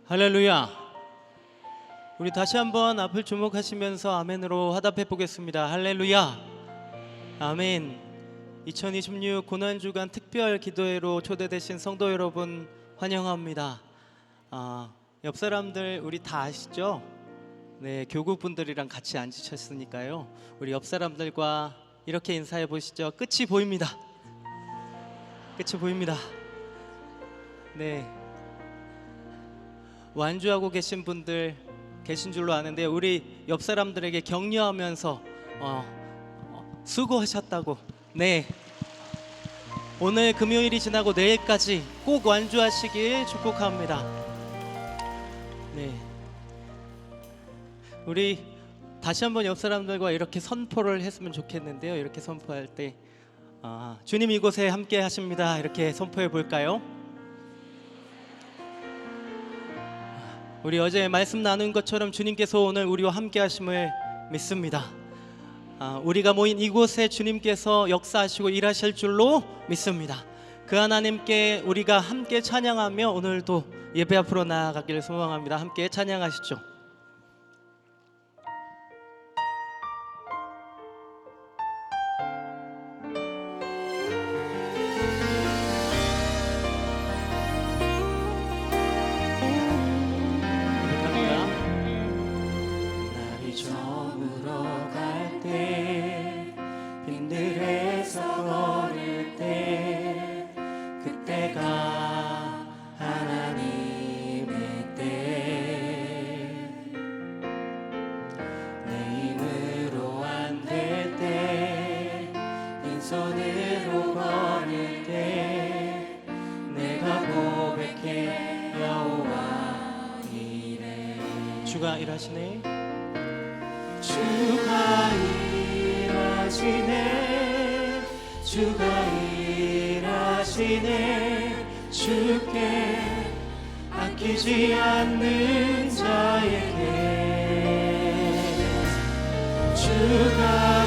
할렐루야. 우리 다시 한번 앞을 주목하시면서 아멘으로 화답해 보겠습니다. 할렐루야. 아멘. 2026 고난주간 특별 기도회로 초대되신 성도 여러분 환영합니다. 옆 사람들 우리 다 아시죠? 네, 교구분들이랑 같이 앉으셨으니까요. 우리 옆 사람들과 이렇게 인사해 보시죠. 끝이 보입니다. 끝이 보입니다. 네, 완주하고 계신 분들 계신 줄로 아는데 우리 옆 사람들에게 격려하면서 수고하셨다고. 네, 오늘 금요일이 지나고 내일까지 꼭 완주하시길 축복합니다. 네, 우리 다시 한번 옆 사람들과 이렇게 선포를 했으면 좋겠는데요. 이렇게 선포할 때 주님 이곳에 함께 하십니다. 이렇게 선포해 볼까요? 우리 어제 말씀 나눈 것처럼 주님께서 오늘 우리와 함께 하심을 믿습니다. 우리가 모인 이곳에 주님께서 역사하시고 일하실 줄로 믿습니다. 그 하나님께 우리가 함께 찬양하며 오늘도 예배 앞으로 나아가기를 소망합니다. 함께 찬양하시죠. 손으로 걸을 때 내가 고백해 여호와 이래. 주가 일하시네. 주가 일하시네. 주가 일하시네. 주께 아끼지 않는 자에게 주가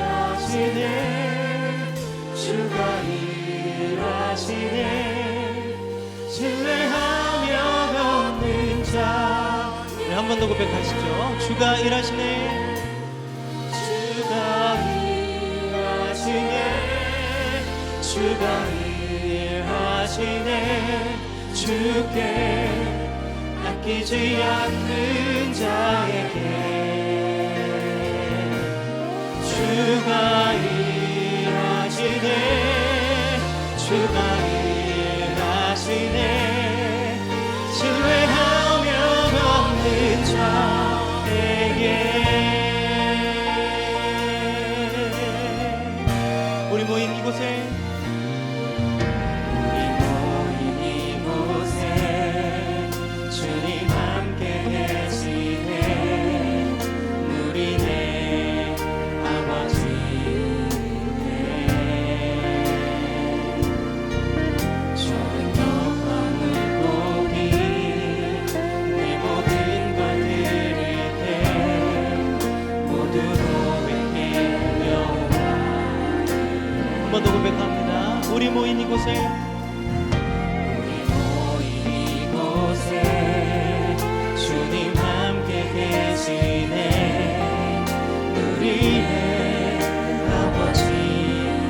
일하시네. 주가 일하시네. 신뢰하며 걷는 자. 네, 한 번 더 고백하시죠. 주가 일하시네. 주가 일하시네. 주가 일하시네. 주께 아끼지 않는 자에게 주가 일하시네. 주가 일하시네. 신뢰하며 걷는 자에게. 우리 모인 이곳에 주님 함께 계시네. 누리네 아버지네. 저는 덕방울 보기 내 모든 걸 드릴 때 모두 고백해 여호와. 한 번 더 고백합니다. 우리 모인 이곳에 주님 함께 계시네. 우리의 아버지네.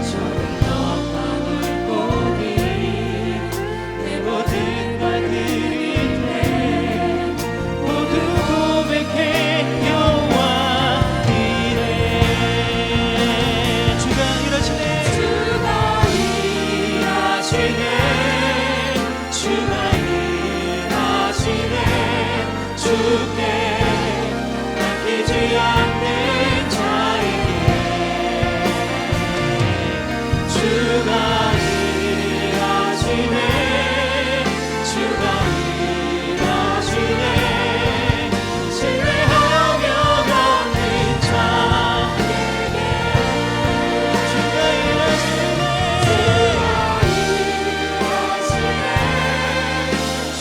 저는 덕방울 보기 내 모든 걸 드릴 때 모두 고백해 여호와 이래. 주가 일하시네. 주가 일하시네. 주가 일하시네. 주께 아끼지 않는 자에게 주가 일하시네. 주가 일하시네. 신뢰하며 걷는 자에게 주가 일하시네.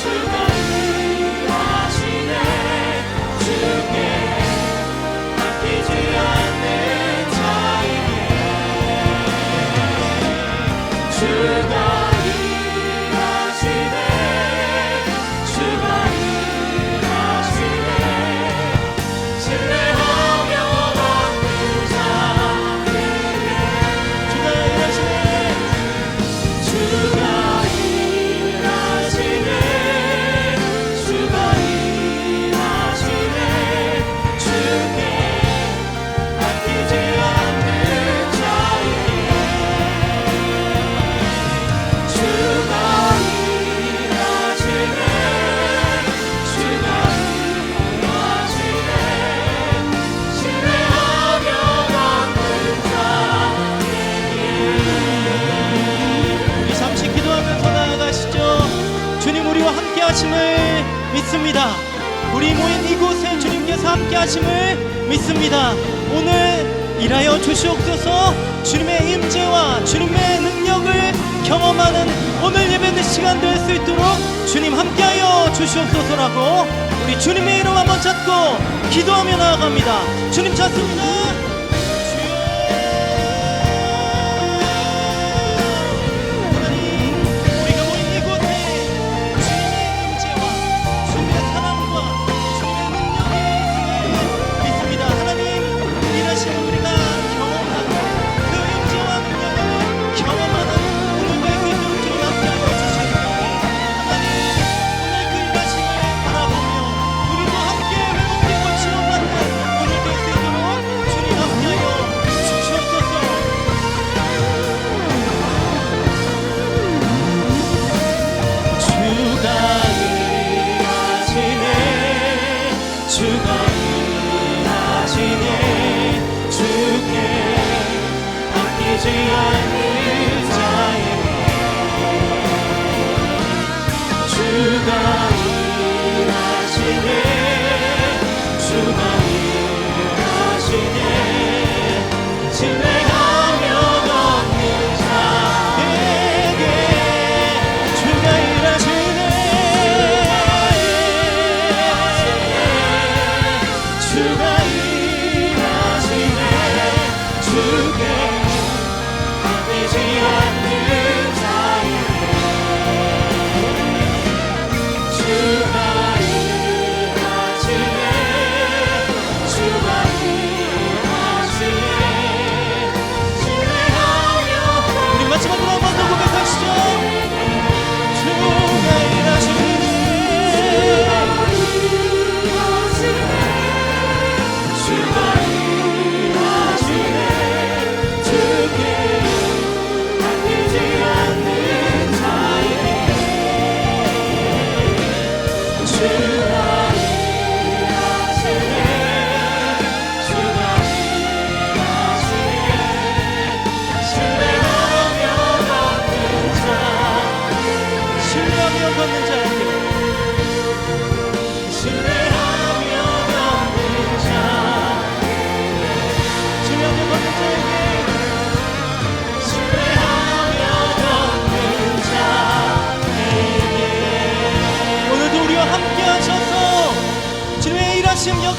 주가 일하시네. 주께 믿습니다. 우리 모인 이곳에 주님께서 함께 하심을 믿습니다. 오늘 일하여 주시옵소서. 주님의 임재와 주님의 능력을 경험하는 오늘 예배의 시간 될 수 있도록 주님 함께하여 주시옵소서라고 우리 주님의 이름 한번 찾고 기도하며 나아갑니다. 주님 찾습니다.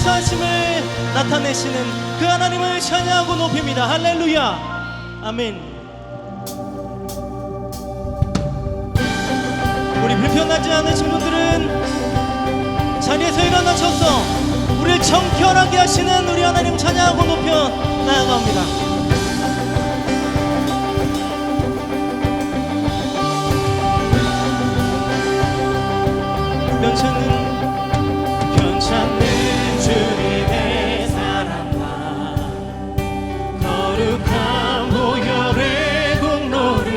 역사하심을 나타내시는 그 하나님을 찬양하고 높입니다. 할렐루야. 아멘. 우리 불편하지 않으신 분들은 자리에서 일어나셔서 우리를 정결하게 하시는 우리 하나님 찬양하고 높여 나아갑니다. 변찮는 주님의 사랑과 거룩한 보혈의 공로를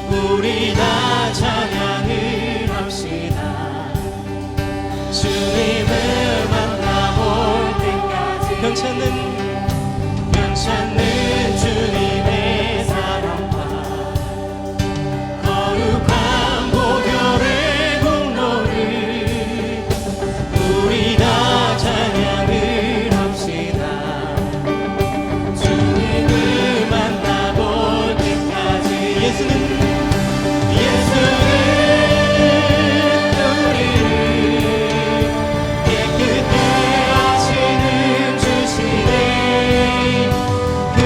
우리 다 찬양을 합시다. 주님을 만나볼 때까지 변찮는 주님의 사랑과 거룩한 보혈의 공로를 우리 다 찬양을 합시다. 주님을 만나볼 때까지 예수는 우리를 깨끗게 하시는 주시네. 그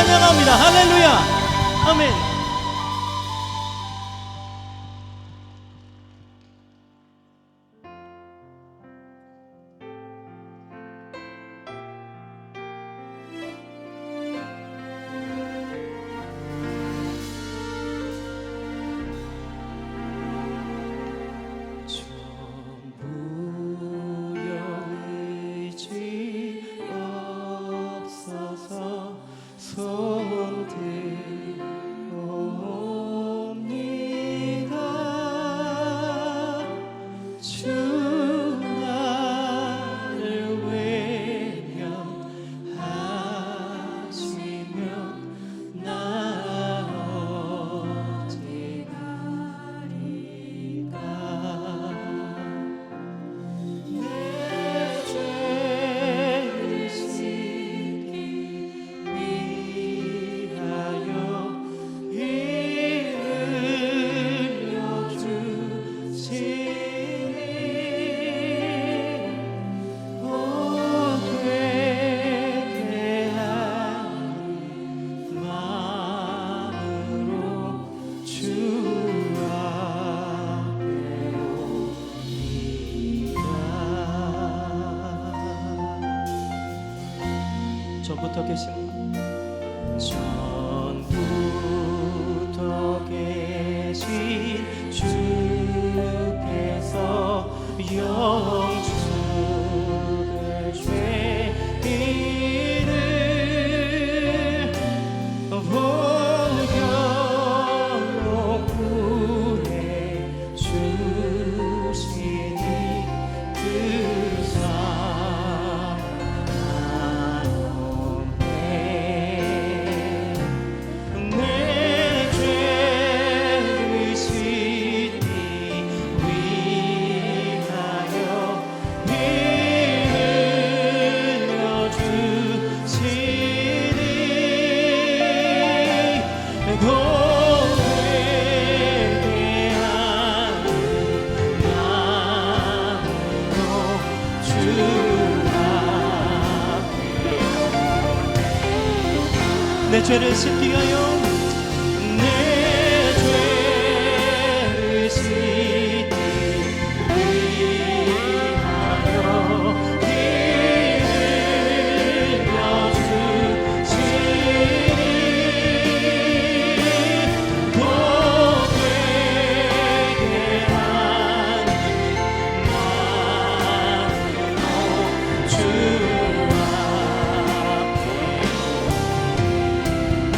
찬양합니다. 할렐루야. 아멘. 전부여 없어서 손 들옵니다. 주 나를 외면하시면 나 어찌 가리까. 내 죄를 씻기 위하여 피 흘려 주시니 오 회개한 마음으로 주 앞에 전부터 계신 전부터 계신 주께서 영주의 죄인을 보혈로 구해 주시니 그 사랑에 내 죄를 씻기 위하여 피 흘려 주시니 곧 회개하는 마음으로 주 앞에 내 죄를 씻기 위하여 내 죄를 씻기 위하여 피 흘려 주시니 곧 회개하는 마음으로 주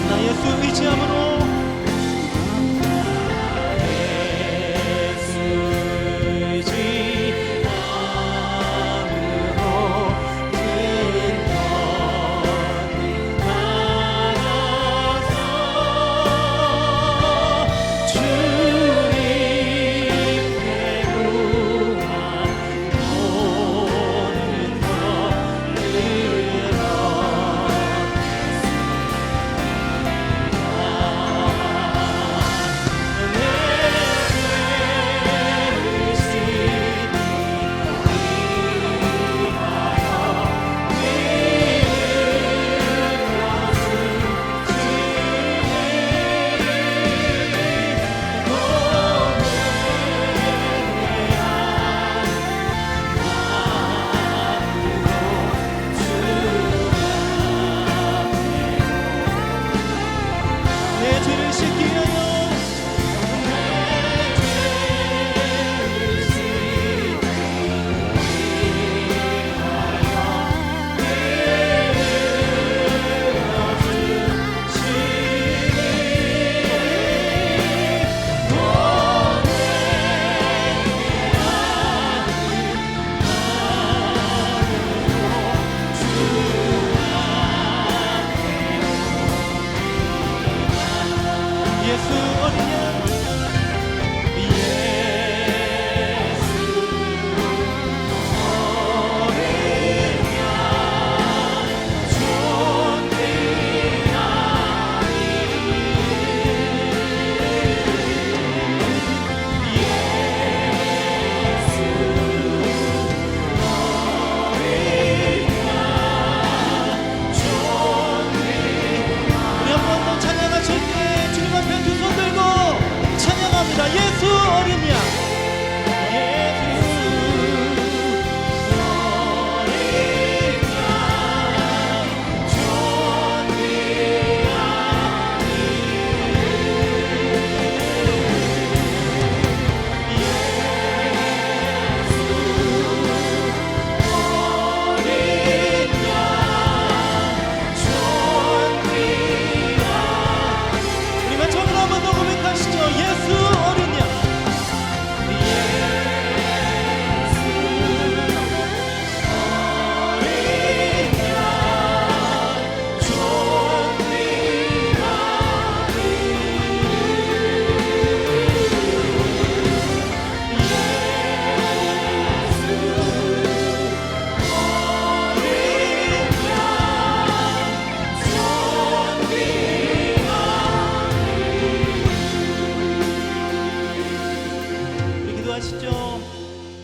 나 예수 의지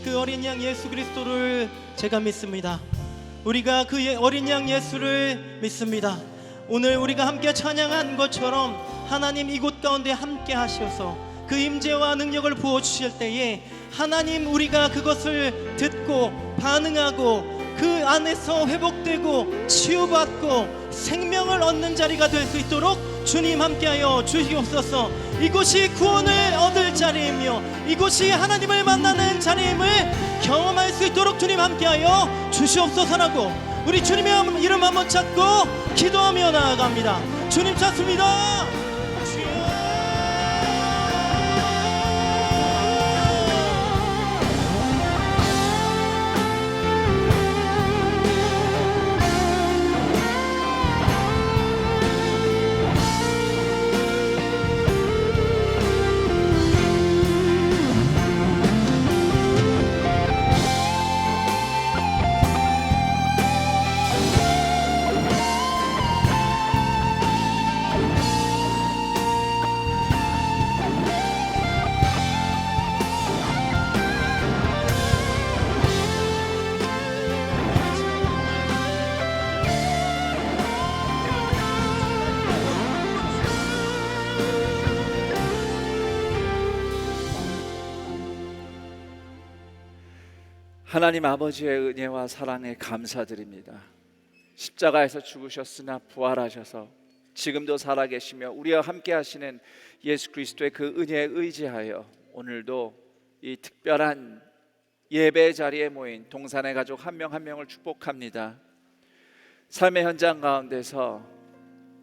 그 어린 양 예수 그리스도를 제가 믿습니다. 우리가 그 어린 양 예수를 믿습니다. 오늘 우리가 함께 찬양한 것처럼 하나님 이곳 가운데 함께 하셔서 그 임재와 능력을 부어주실 때에 하나님 우리가 그것을 듣고 반응하고 그 안에서 회복되고 치유받고 생명을 얻는 자리가 될 수 있도록 주님 함께하여 주시옵소서. 이곳이 구원을 얻을 자리이며 이곳이 하나님을 만나는 자리임을 경험할 수 있도록 주님 함께하여 주시옵소서라고 우리 주님의 이름 한번 찾고 기도하며 나아갑니다. 주님 찾습니다. 하나님 아버지의 은혜와 사랑에 감사드립니다. 십자가에서 죽으셨으나 부활하셔서 지금도 살아계시며 우리와 함께 하시는 예수 그리스도의 그 은혜에 의지하여 오늘도 이 특별한 예배 자리에 모인 동산의 가족 한 명 한 명을 축복합니다. 삶의 현장 가운데서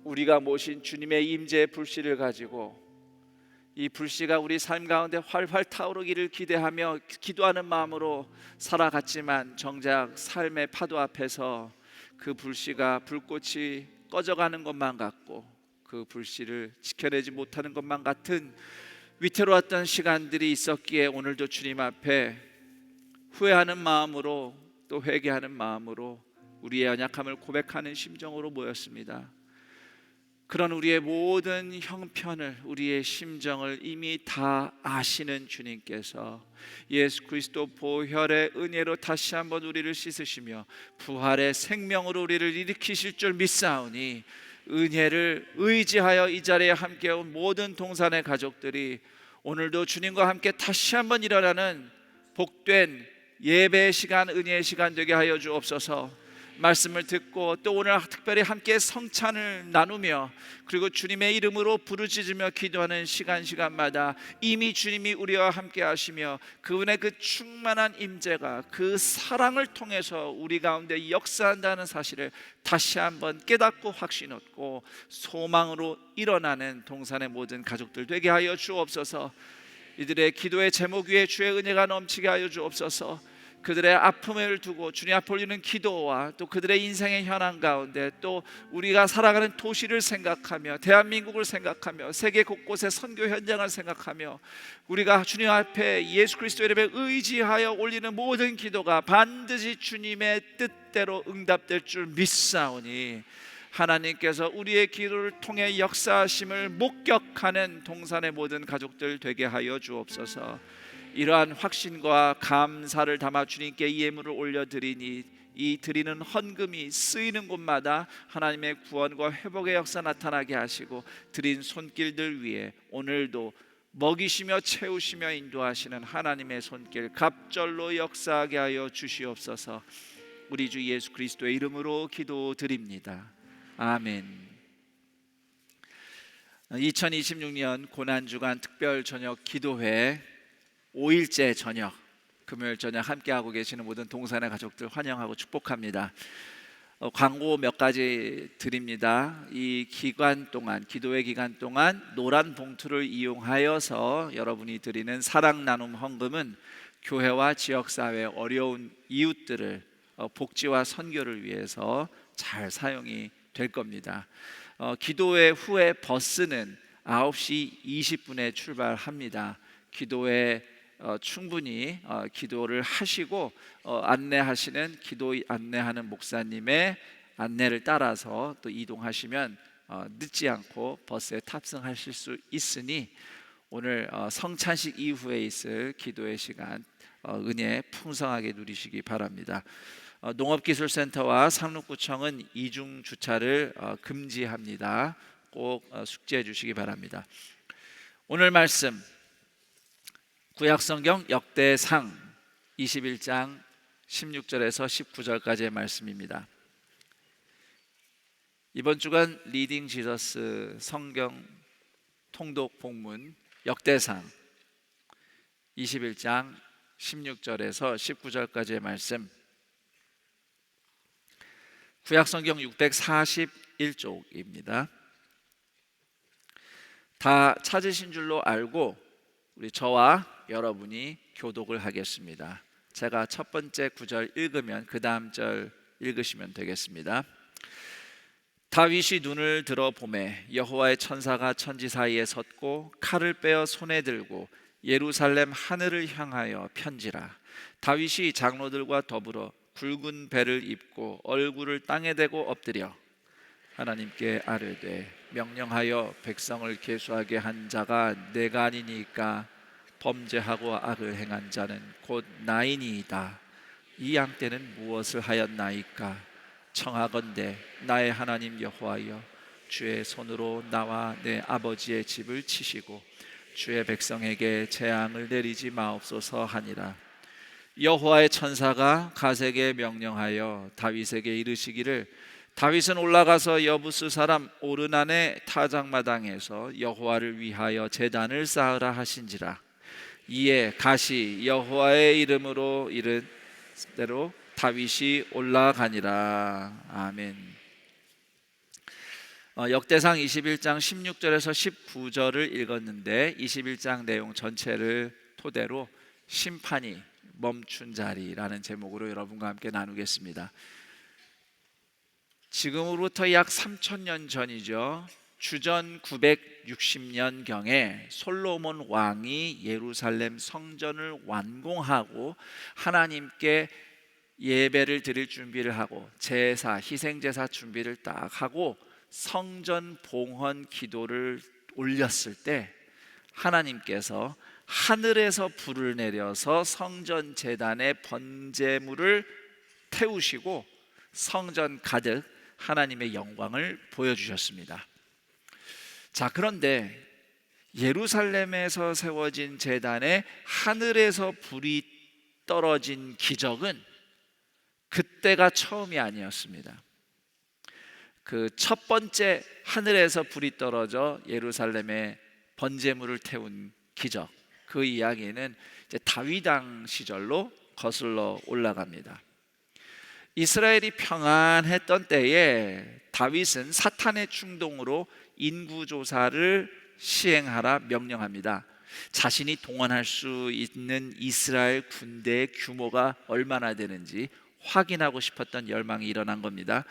우리가 모신 주님의 임재의 불씨를 가지고 이 불씨가 우리 삶 가운데 활활 타오르기를 기대하며 기도하는 마음으로 살아갔지만 정작 삶의 파도 앞에서 그 불씨가 불꽃이 꺼져가는 것만 같고 그 불씨를 지켜내지 못하는 것만 같은 위태로웠던 시간들이 있었기에 오늘도 주님 앞에 후회하는 마음으로 또 회개하는 마음으로 우리의 연약함을 고백하는 심정으로 모였습니다. 그런 우리의 모든 형편을 우리의 심정을 이미 다 아시는 주님께서 예수 그리스도 보혈의 은혜로 다시 한번 우리를 씻으시며 부활의 생명으로 우리를 일으키실 줄 믿사오니 은혜를 의지하여 이 자리에 함께 온 모든 동산의 가족들이 오늘도 주님과 함께 다시 한번 일어나는 복된 예배의 시간, 은혜의 시간 되게 하여 주옵소서. 말씀을 듣고 또 오늘 특별히 함께 성찬을 나누며 그리고 주님의 이름으로 부르짖으며 기도하는 시간마다 이미 주님이 우리와 함께 하시며 그분의 그 충만한 임재가 그 사랑을 통해서 우리 가운데 역사한다는 사실을 다시 한번 깨닫고 확신 얻고 소망으로 일어나는 동산의 모든 가족들 되게 하여 주옵소서. 이들의 기도의 제목 위에 주의 은혜가 넘치게 하여 주옵소서. 그들의 아픔을 두고 주님 앞에 올리는 기도와 또 그들의 인생의 현황 가운데 또 우리가 살아가는 도시를 생각하며 대한민국을 생각하며 세계 곳곳의 선교 현장을 생각하며 우리가 주님 앞에 예수 그리스도 이름에 의지하여 올리는 모든 기도가 반드시 주님의 뜻대로 응답될 줄 믿사오니 하나님께서 우리의 기도를 통해 역사하심을 목격하는 동산의 모든 가족들 되게 하여 주옵소서. 이러한 확신과 감사를 담아 주님께 이 예물을 올려드리니 이 드리는 헌금이 쓰이는 곳마다 하나님의 구원과 회복의 역사 나타나게 하시고 드린 손길들 위에 오늘도 먹이시며 채우시며 인도하시는 하나님의 손길 갑절로 역사하게 하여 주시옵소서. 우리 주 예수 그리스도의 이름으로 기도드립니다. 아멘. 2026년 고난주간 특별 저녁 기도회 5일째 저녁 금요일 저녁 함께하고 계시는 모든 동산의 가족들 환영하고 축복합니다. 광고 몇 가지 드립니다. 이 기간 동안 기도회 기간 동안 노란 봉투를 이용하여서 여러분이 드리는 사랑 나눔 헌금은 교회와 지역사회 어려운 이웃들을 복지와 선교를 위해서 잘 사용이 될 겁니다. 기도회 후에 버스는 9시 20분에 출발합니다. 기도회 충분히 기도를 하시고 안내하시는 기도 안내하는 목사님의 안내를 따라서 또 이동하시면 늦지 않고 버스에 탑승하실 수 있으니 오늘 성찬식 이후에 있을 기도의 시간 은혜 풍성하게 누리시기 바랍니다. 농업기술센터와 상록구청은 이중 주차를 금지합니다. 꼭 숙지해 주시기 바랍니다. 오늘 말씀 구약성경 역대상 21장 16절에서 19절까지의 말씀입니다. 이번 주간 리딩 지저스 성경 통독 본문 역대상 21장 16절에서 19절까지의 말씀, 구약성경 641쪽입니다. 다 찾으신 줄로 알고 우리 저와 여러분이 교독을 하겠습니다. 제가 첫 번째 구절 읽으면 그 다음 절 읽으시면 되겠습니다. 다윗이 눈을 들어 보매 여호와의 천사가 천지 사이에 섰고 칼을 빼어 손에 들고 예루살렘 하늘을 향하여 편지라. 다윗이 장로들과 더불어 굵은 배를 입고 얼굴을 땅에 대고 엎드려 하나님께 아뢰되 명령하여 백성을 계수하게 한 자가 내가 아니니까 범죄하고 악을 행한 자는 곧 나이니이다. 이 양 떼는 무엇을 하였나이까? 청하건대 나의 하나님 여호와여 주의 손으로 나와 내 아버지의 집을 치시고 주의 백성에게 재앙을 내리지 마옵소서 하니라. 여호와의 천사가 갓에게 명령하여 다윗에게 이르시기를 다윗은 올라가서 여부스 사람 오르난의 타작마당에서 여호와를 위하여 제단을 쌓으라 하신지라. 이에 갓이 여호와의 이름으로 이른 대로 다윗이 올라가니라. 아멘. 역대상 21장 16절에서 19절을 읽었는데 21장 내용 전체를 토대로 심판이 멈춘 자리라는 제목으로 여러분과 함께 나누겠습니다. 지금으로부터 약 3000년 전이죠. 주전 960년경에 솔로몬 왕이 예루살렘 성전을 완공하고 하나님께 예배를 드릴 준비를 하고 제사, 희생제사 준비를 딱 하고 성전 봉헌 기도를 올렸을 때 하나님께서 하늘에서 불을 내려서 성전 제단에 번제물을 태우시고 성전 가득 하나님의 영광을 보여주셨습니다. 자, 그런데 예루살렘에서 세워진 제단에 하늘에서 불이 떨어진 기적은 그때가 처음이 아니었습니다. 그 첫 번째 하늘에서 불이 떨어져 예루살렘에 번제물을 태운 기적, 그 이야기는 이제 다윗 왕 시절로 거슬러 올라갑니다. 이스라엘이 평안했던 때에 다윗은 사탄의 충동으로 인구조사를 시행하라 명령합니다. 자신이 동원할 수 있는 이스라엘 군대의 규모가 얼마나 되는지 확인하고 싶었던 열망이 일어난 겁니다.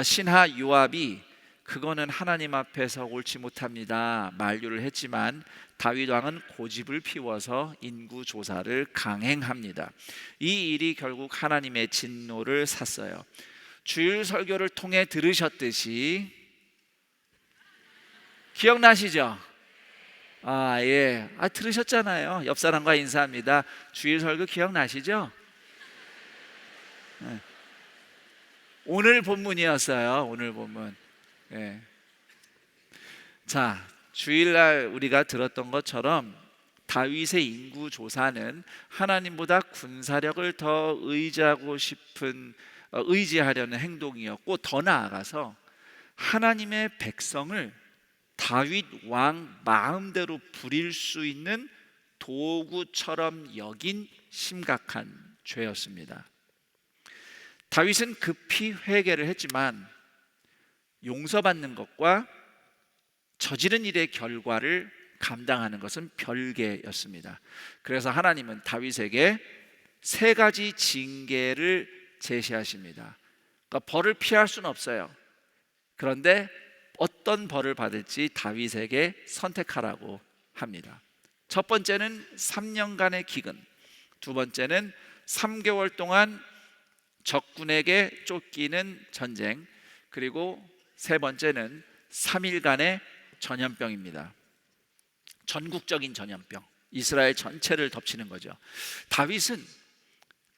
신하 요압이 그거는 하나님 앞에서 옳지 못합니다 만류를 했지만 다윗 왕은 고집을 피워서 인구 조사를 강행합니다. 이 일이 결국 하나님의 진노를 샀어요. 주일 설교를 통해 들으셨듯이 기억나시죠? 예, 들으셨잖아요. 옆 사람과 인사합니다. 주일 설교 기억나시죠? 네. 오늘 본문이었어요. 오늘 본문. 네. 자, 주일날 우리가 들었던 것처럼 다윗의 인구 조사는 하나님보다 군사력을 더 의지하려는 행동이었고, 더 나아가서 하나님의 백성을 다윗 왕 마음대로 부릴 수 있는 도구처럼 여긴 심각한 죄였습니다. 다윗은 급히 회개를 했지만 용서받는 것과 저지른 일의 결과를 감당하는 것은 별개였습니다. 그래서 하나님은 다윗에게 세 가지 징계를 제시하십니다. 그러니까 벌을 피할 수는 없어요. 그런데 어떤 벌을 받을지 다윗에게 선택하라고 합니다. 첫 번째는 3년간의 기근, 두 번째는 3개월 동안 적군에게 쫓기는 전쟁, 그리고 세 번째는 3일간의 전염병입니다. 전국적인 전염병, 이스라엘 전체를 덮치는 거죠. 다윗은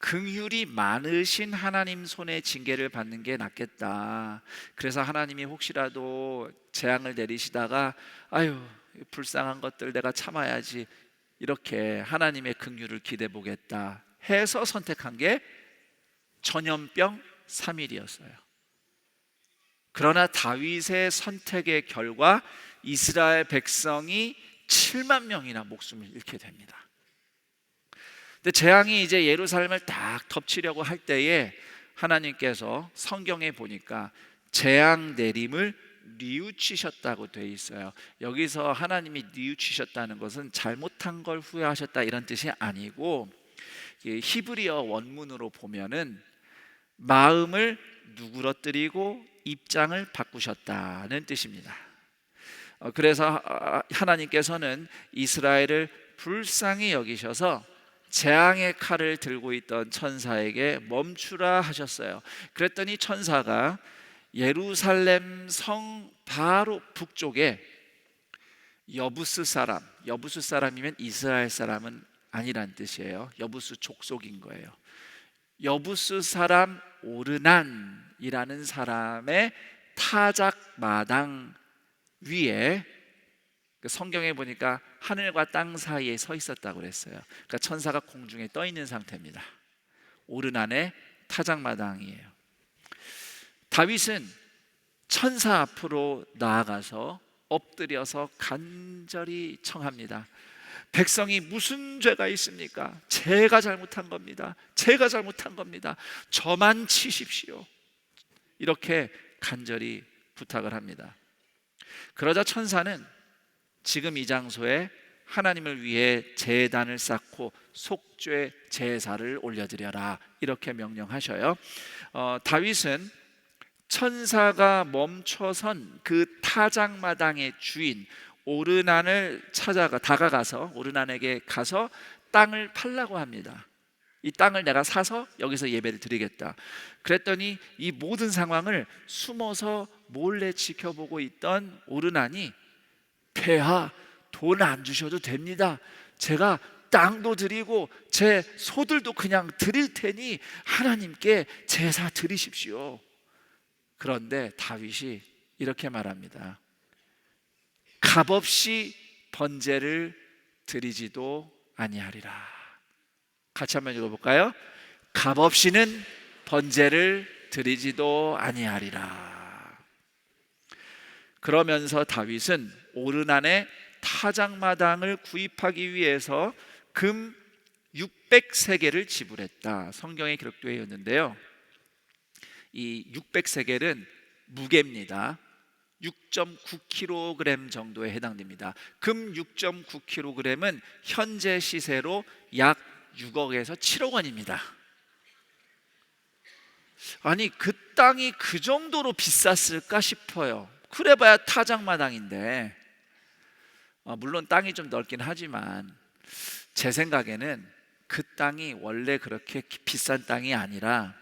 긍휼이 많으신 하나님 손에 징계를 받는 게 낫겠다. 그래서 하나님이 혹시라도 재앙을 내리시다가 아유 불쌍한 것들 내가 참아야지, 이렇게 하나님의 긍휼을 기대해 보겠다 해서 선택한 게 전염병 3일이었어요. 그러나 다윗의 선택의 결과 이스라엘 백성이 7만 명이나 목숨을 잃게 됩니다. 근데 재앙이 이제 예루살렘을 딱 덮치려고 할 때에 하나님께서 성경에 보니까 재앙 내림을 뉘우치셨다고 돼 있어요. 여기서 하나님이 뉘우치셨다는 것은 잘못한 걸 후회하셨다 이런 뜻이 아니고, 히브리어 원문으로 보면은 마음을 누그러뜨리고 입장을 바꾸셨다는 뜻입니다. 그래서 하나님께서는 이스라엘을 불쌍히 여기셔서 재앙의 칼을 들고 있던 천사에게 멈추라 하셨어요. 그랬더니 천사가 예루살렘 성 바로 북쪽에 여부스 사람이면 이스라엘 사람은 아니란 뜻이에요. 여부스 족속인 거예요. 여부스 사람 오르난이라는 사람의 타작 마당 위에, 성경에 보니까 하늘과 땅 사이에 서 있었다고 그랬어요. 그러니까 천사가 공중에 떠 있는 상태입니다. 오르난의 타작마당이에요. 다윗은 천사 앞으로 나아가서 엎드려서 간절히 청합니다. 백성이 무슨 죄가 있습니까? 제가 잘못한 겁니다. 제가 잘못한 겁니다. 저만 치십시오. 이렇게 간절히 부탁을 합니다. 그러자 천사는 지금 이 장소에 하나님을 위해 제단을 쌓고 속죄 제사를 올려드려라, 이렇게 명령하셔요. 다윗은 천사가 멈춰선 그 타작마당의 주인 오르난을 다가가서 오르난에게 가서 땅을 팔라고 합니다. 이 땅을 내가 사서 여기서 예배를 드리겠다. 그랬더니 이 모든 상황을 숨어서 몰래 지켜보고 있던 오르난이, 폐하, 돈 안 주셔도 됩니다. 제가 땅도 드리고 제 소들도 그냥 드릴 테니 하나님께 제사 드리십시오. 그런데 다윗이 이렇게 말합니다. 값없이 번제를 드리지도 아니하리라. 같이 한번 읽어볼까요? 값없이는 번제를 드리지도 아니하리라. 그러면서 다윗은 오르난의 타작마당을 구입하기 위해서 금 600세겔을 지불했다. 성경에 기록되어 있는데요, 이 600세겔은 무게입니다. 6.9kg 정도에 해당됩니다. 금 6.9kg은 현재 시세로 약 6억에서 7억 원입니다. 아니, 그 땅이 그 정도로 비쌌을까 싶어요. 그래봐야 타작마당인데, 물론 땅이 좀 넓긴 하지만 제 생각에는 그 땅이 원래 그렇게 비싼 땅이 아니라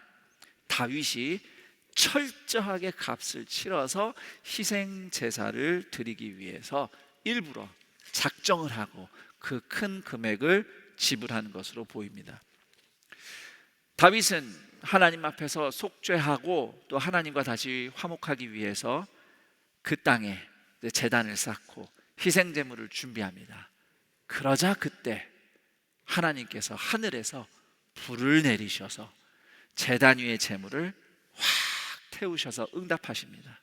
다윗이 철저하게 값을 치러서 희생 제사를 드리기 위해서 일부러 작정을 하고 그 큰 금액을 지불한 것으로 보입니다. 다윗은 하나님 앞에서 속죄하고 또 하나님과 다시 화목하기 위해서 그 땅에 제단을 쌓고 희생 제물을 준비합니다. 그러자 그때 하나님께서 하늘에서 불을 내리셔서 제단 위의 제물을 확 태우셔서 응답하십니다.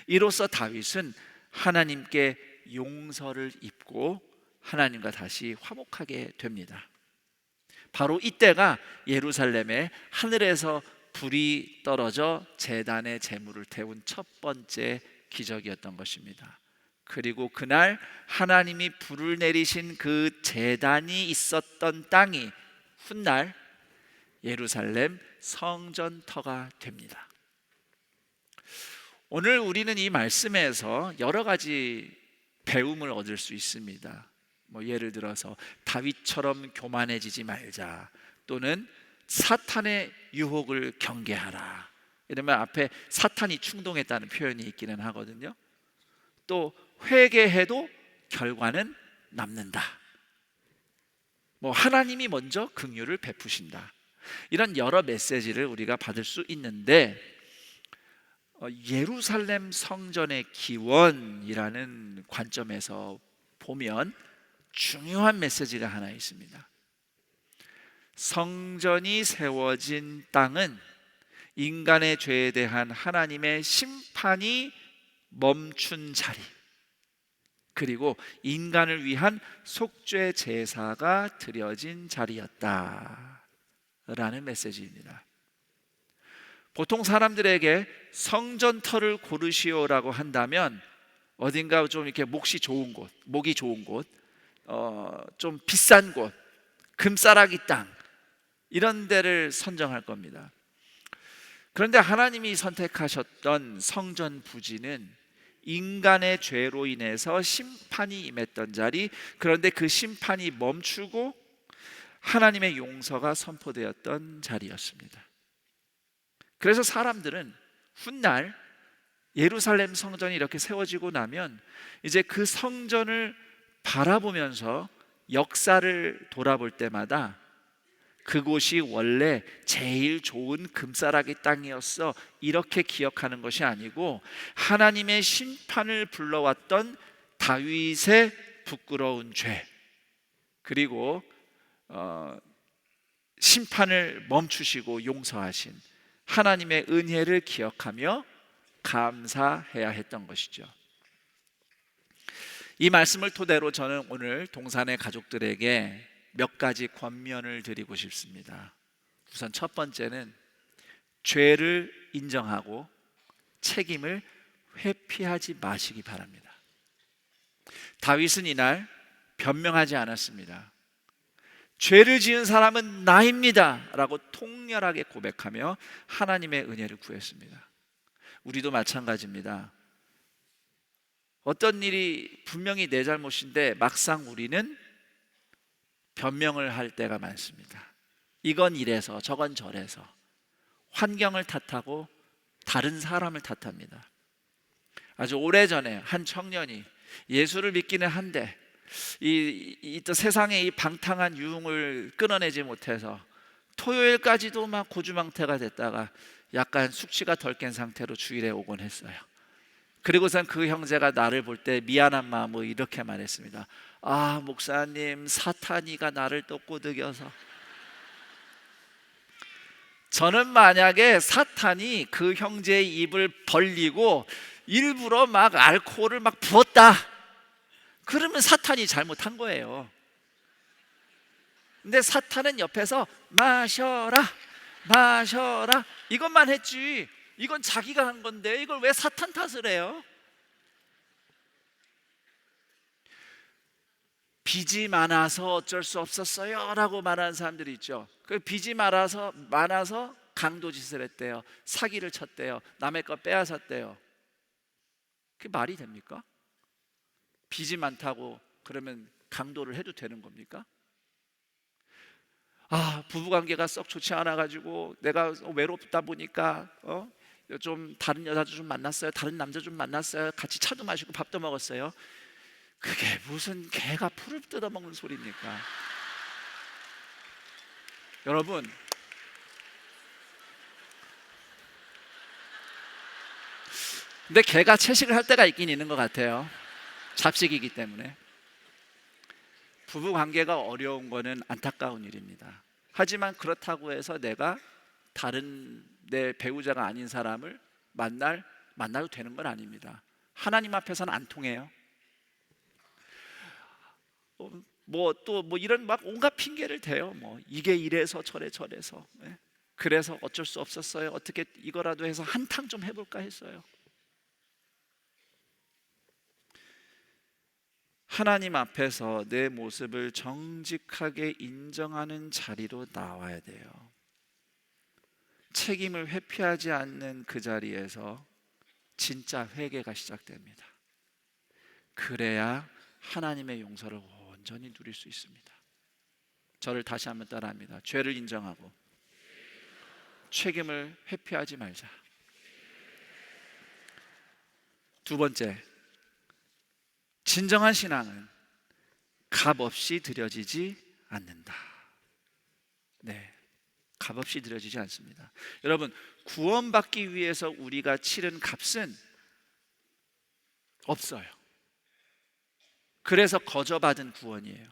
이로써 다윗은 하나님께 용서를 입고 하나님과 다시 화목하게 됩니다. 바로 이때가 예루살렘에 하늘에서 불이 떨어져 제단의 제물을 태운 첫 번째 기적이었던 것입니다. 그리고 그날 하나님이 불을 내리신 그 제단이 있었던 땅이 훗날 예루살렘 성전터가 됩니다. 오늘 우리는 이 말씀에서 여러 가지 배움을 얻을 수 있습니다. 예를 들어서 다윗처럼 교만해지지 말자, 또는 사탄의 유혹을 경계하라. 이러면 앞에 사탄이 충동했다는 표현이 있기는 하거든요. 또 회개해도 결과는 남는다. 하나님이 먼저 긍휼을 베푸신다. 이런 여러 메시지를 우리가 받을 수 있는데 예루살렘 성전의 기원이라는 관점에서 보면 중요한 메시지가 하나 있습니다. 성전이 세워진 땅은 인간의 죄에 대한 하나님의 심판이 멈춘 자리, 그리고 인간을 위한 속죄 제사가 드려진 자리였다라는 메시지입니다. 보통 사람들에게 성전터를 고르시오라고 한다면 어딘가 좀 이렇게 목이 좋은 곳, 좀 비싼 곳, 금싸라기 땅, 이런 데를 선정할 겁니다. 그런데 하나님이 선택하셨던 성전 부지는 인간의 죄로 인해서 심판이 임했던 자리, 그런데 그 심판이 멈추고 하나님의 용서가 선포되었던 자리였습니다. 그래서 사람들은 훗날 예루살렘 성전이 이렇게 세워지고 나면 이제 그 성전을 바라보면서 역사를 돌아볼 때마다 그곳이 원래 제일 좋은 금싸라기 땅이었어, 이렇게 기억하는 것이 아니고 하나님의 심판을 불러왔던 다윗의 부끄러운 죄, 그리고 심판을 멈추시고 용서하신 하나님의 은혜를 기억하며 감사해야 했던 것이죠. 이 말씀을 토대로 저는 오늘 동산의 가족들에게 몇 가지 권면을 드리고 싶습니다. 우선 첫 번째는 죄를 인정하고 책임을 회피하지 마시기 바랍니다. 다윗은 이날 변명하지 않았습니다. 죄를 지은 사람은 나입니다 라고 통렬하게 고백하며 하나님의 은혜를 구했습니다. 우리도 마찬가지입니다. 어떤 일이 분명히 내 잘못인데 막상 우리는 변명을 할 때가 많습니다. 이건 이래서 저건 저래서 환경을 탓하고 다른 사람을 탓합니다. 아주 오래전에 한 청년이 예수를 믿기는 한데 또 세상의 이 방탕한 유흥을 끊어내지 못해서 토요일까지도 막 고주망태가 됐다가 약간 숙취가 덜 깬 상태로 주일에 오곤 했어요. 그리고선 그 형제가 나를 볼 때 미안한 마음으로 이렇게 말했습니다. 아, 목사님, 사탄이가 나를 또 꼬드겨서. 저는 만약에 사탄이 그 형제의 입을 벌리고 일부러 막 알코올을 막 부었다, 그러면 사탄이 잘못한 거예요. 근데 사탄은 옆에서 마셔라 마셔라 이것만 했지, 이건 자기가 한 건데 이걸 왜 사탄 탓을 해요? 빚이 많아서 어쩔 수 없었어요 라고 말하는 사람들이 있죠. 그 빚이 많아서 강도짓을 했대요. 사기를 쳤대요. 남의 거 빼앗았대요. 그게 말이 됩니까? 빚이 많다고 그러면 강도를 해도 되는 겁니까? 아, 부부관계가 썩 좋지 않아가지고 내가 외롭다 보니까 좀 다른 여자도 좀 만났어요, 다른 남자 좀 만났어요, 같이 차도 마시고 밥도 먹었어요. 그게 무슨 개가 풀을 뜯어먹는 소리입니까? 여러분, 근데 개가 채식을 할 때가 있긴 있는 것 같아요. 잡식이기 때문에. 부부 관계가 어려운 거는 안타까운 일입니다. 하지만 그렇다고 해서 내가 다른 내 배우자가 아닌 사람을 만나도 되는 건 아닙니다. 하나님 앞에서는 안 통해요. 이런 막 온갖 핑계를 대요. 이게 이래서 저래서. 그래서 어쩔 수 없었어요. 어떻게 이거라도 해서 한탕 좀 해볼까 했어요. 하나님 앞에서 내 모습을 정직하게 인정하는 자리로 나와야 돼요. 책임을 회피하지 않는 그 자리에서 진짜 회개가 시작됩니다. 그래야 하나님의 용서를 온전히 누릴 수 있습니다. 저를 다시 한번 따라합니다. 죄를 인정하고 책임을 회피하지 말자. 두 번째, 진정한 신앙은 값 없이 드려지지 않는다. 네, 값없이 드려지지 않습니다. 여러분, 구원받기 위해서 우리가 치른 값은 없어요. 그래서 거저받은 구원이에요.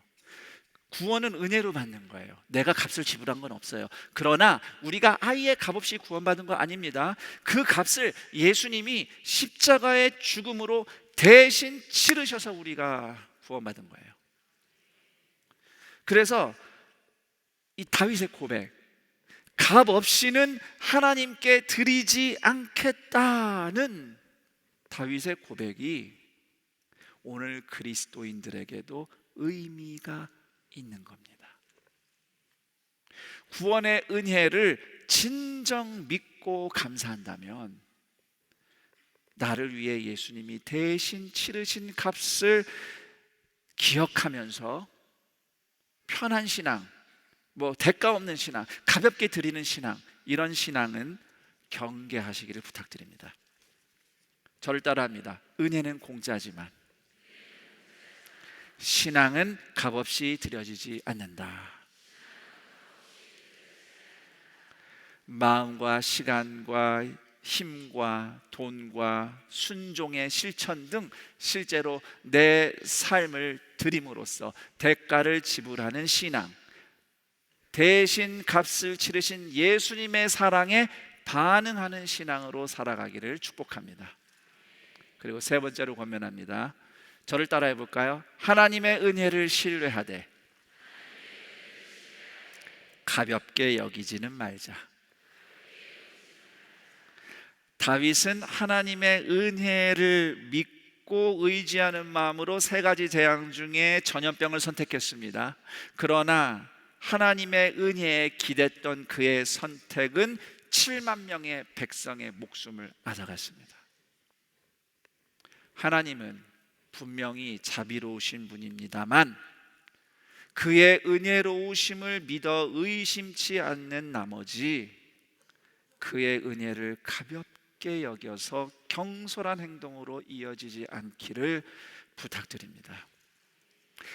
구원은 은혜로 받는 거예요. 내가 값을 지불한 건 없어요. 그러나 우리가 아예 값없이 구원받은 거 아닙니다. 그 값을 예수님이 십자가의 죽음으로 대신 치르셔서 우리가 구원받은 거예요. 그래서 이 다윗의 고백, 값 없이는 하나님께 드리지 않겠다는 다윗의 고백이 오늘 그리스도인들에게도 의미가 있는 겁니다. 구원의 은혜를 진정 믿고 감사한다면 나를 위해 예수님이 대신 치르신 값을 기억하면서 편한 신앙, 대가 없는 신앙, 가볍게 드리는 신앙, 이런 신앙은 경계하시기를 부탁드립니다. 저를 따라합니다. 은혜는 공짜지만 신앙은 값없이 드려지지 않는다. 마음과 시간과 힘과 돈과 순종의 실천 등 실제로 내 삶을 드림으로써 대가를 지불하는 신앙, 대신 값을 치르신 예수님의 사랑에 반응하는 신앙으로 살아가기를 축복합니다. 그리고 세 번째로 권면합니다. 저를 따라해 볼까요? 하나님의 은혜를 신뢰하되 가볍게 여기지는 말자. 다윗은 하나님의 은혜를 믿고 의지하는 마음으로 세 가지 재앙 중에 전염병을 선택했습니다. 그러나 하나님의 은혜에 기댔던 그의 선택은 7만 명의 백성의 목숨을 앗아갔습니다. 하나님은 분명히 자비로우신 분입니다만 그의 은혜로우심을 믿어 의심치 않는 나머지 그의 은혜를 가볍게 여겨서 경솔한 행동으로 이어지지 않기를 부탁드립니다.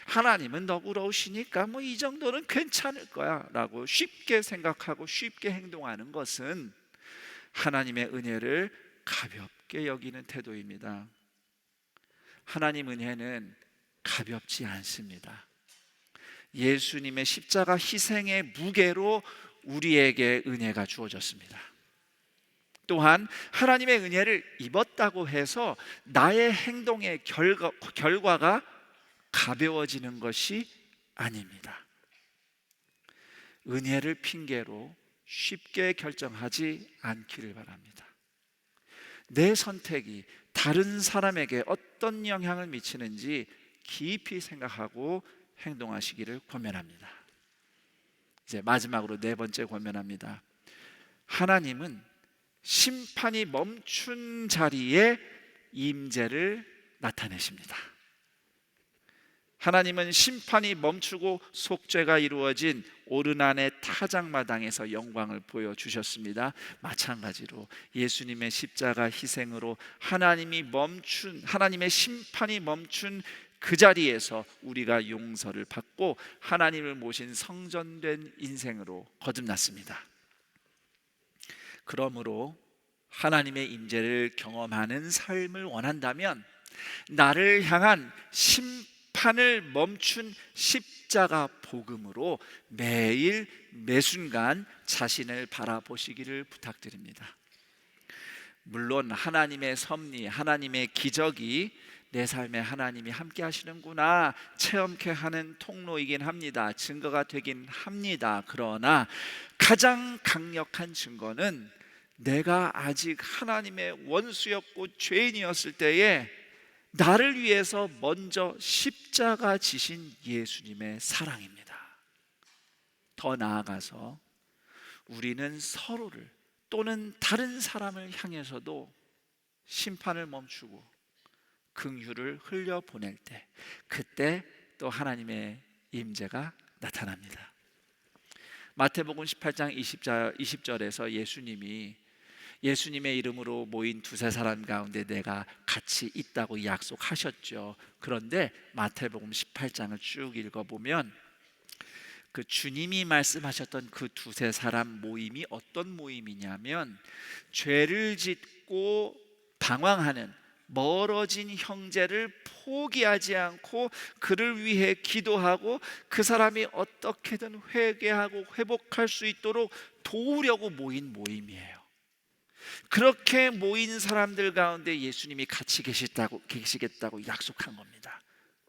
하나님은 너그러우시니까 이 정도는 괜찮을 거야 라고 쉽게 생각하고 쉽게 행동하는 것은 하나님의 은혜를 가볍게 여기는 태도입니다. 하나님 은혜는 가볍지 않습니다. 예수님의 십자가 희생의 무게로 우리에게 은혜가 주어졌습니다. 또한 하나님의 은혜를 입었다고 해서 나의 행동의 결과가 가벼워지는 것이 아닙니다. 은혜를 핑계로 쉽게 결정하지 않기를 바랍니다. 내 선택이 다른 사람에게 어떤 영향을 미치는지 깊이 생각하고 행동하시기를 권면합니다. 이제 마지막으로 네 번째 권면합니다. 하나님은 심판이 멈춘 자리에 임재를 나타내십니다. 하나님은 심판이 멈추고 속죄가 이루어진 오르난의 타작마당에서 영광을 보여주셨습니다. 마찬가지로 예수님의 십자가 희생으로 하나님의 심판이 멈춘 그 자리에서 우리가 용서를 받고 하나님을 모신 성전된 인생으로 거듭났습니다. 그러므로 하나님의 임재를 경험하는 삶을 원한다면 나를 향한 심판을 멈춘 십자가 복음으로 매일 매순간 자신을 바라보시기를 부탁드립니다. 물론 하나님의 섭리, 하나님의 기적이 내 삶에 하나님이 함께 하시는구나 체험케 하는 통로이긴 합니다. 증거가 되긴 합니다. 그러나 가장 강력한 증거는 내가 아직 하나님의 원수였고 죄인이었을 때에 나를 위해서 먼저 십자가 지신 예수님의 사랑입니다. 더 나아가서 우리는 서로를 또는 다른 사람을 향해서도 심판을 멈추고 긍휼을 흘려보낼 때 그때 또 하나님의 임재가 나타납니다. 마태복음 18장 20절에서 예수님의 이름으로 모인 두세 사람 가운데 내가 같이 있다고 약속하셨죠. 그런데 마태복음 18장을 쭉 읽어보면 그 주님이 말씀하셨던 그 두세 사람 모임이 어떤 모임이냐면 죄를 짓고 방황하는 멀어진 형제를 포기하지 않고 그를 위해 기도하고 그 사람이 어떻게든 회개하고 회복할 수 있도록 도우려고 모인 모임이에요. 그렇게 모인 사람들 가운데 예수님이 같이 계시겠다고 약속한 겁니다.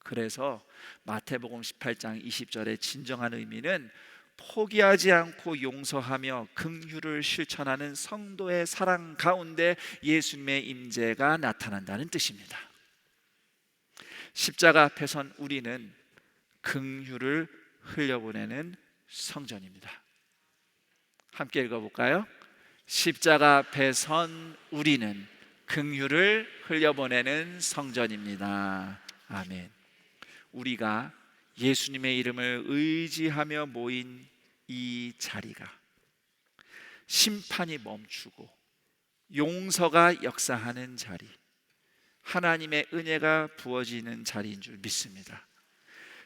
그래서 마태복음 18장 20절의 진정한 의미는 포기하지 않고 용서하며 긍휼을 실천하는 성도의 사랑 가운데 예수님의 임재가 나타난다는 뜻입니다. 십자가 앞에 선 우리는 긍휼을 흘려보내는 성전입니다. 함께 읽어볼까요? 십자가 앞에 선 우리는 긍휼을 흘려보내는 성전입니다. 아멘. 우리가 예수님의 이름을 의지하며 모인 이 자리가 심판이 멈추고 용서가 역사하는 자리, 하나님의 은혜가 부어지는 자리인 줄 믿습니다.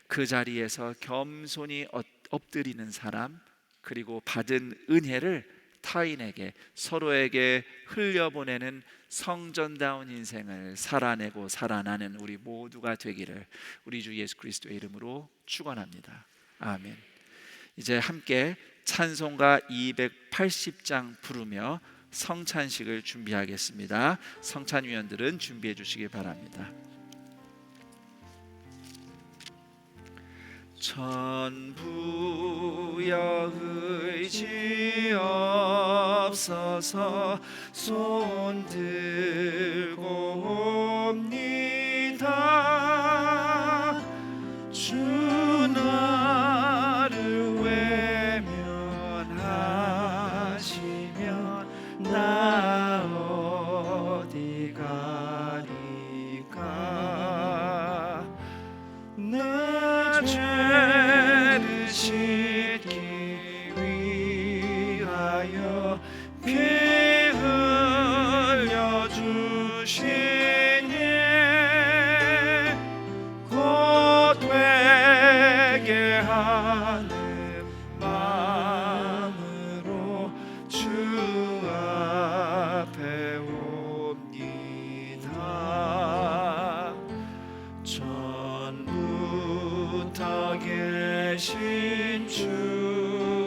그 자리에서 겸손히 엎드리는 사람, 그리고 받은 은혜를 타인에게, 서로에게 흘려보내는 성전다운 인생을 살아내고 살아나는 우리 모두가 되기를 우리 주 예수 그리스도의 이름으로 축원합니다. 아멘. 이제 함께 찬송가 280장 부르며 성찬식을 준비하겠습니다. 성찬위원들은 준비해 주시기 바랍니다. 천부여 의지 없어서 손들고 옵니다. 주 나를 외면하시면 나 어디 가리까. 내 죄를 씻기 위하여 피 흘려 주시니 곧 회개하는 마음으로 주 앞에 옵니다. 전부터 계신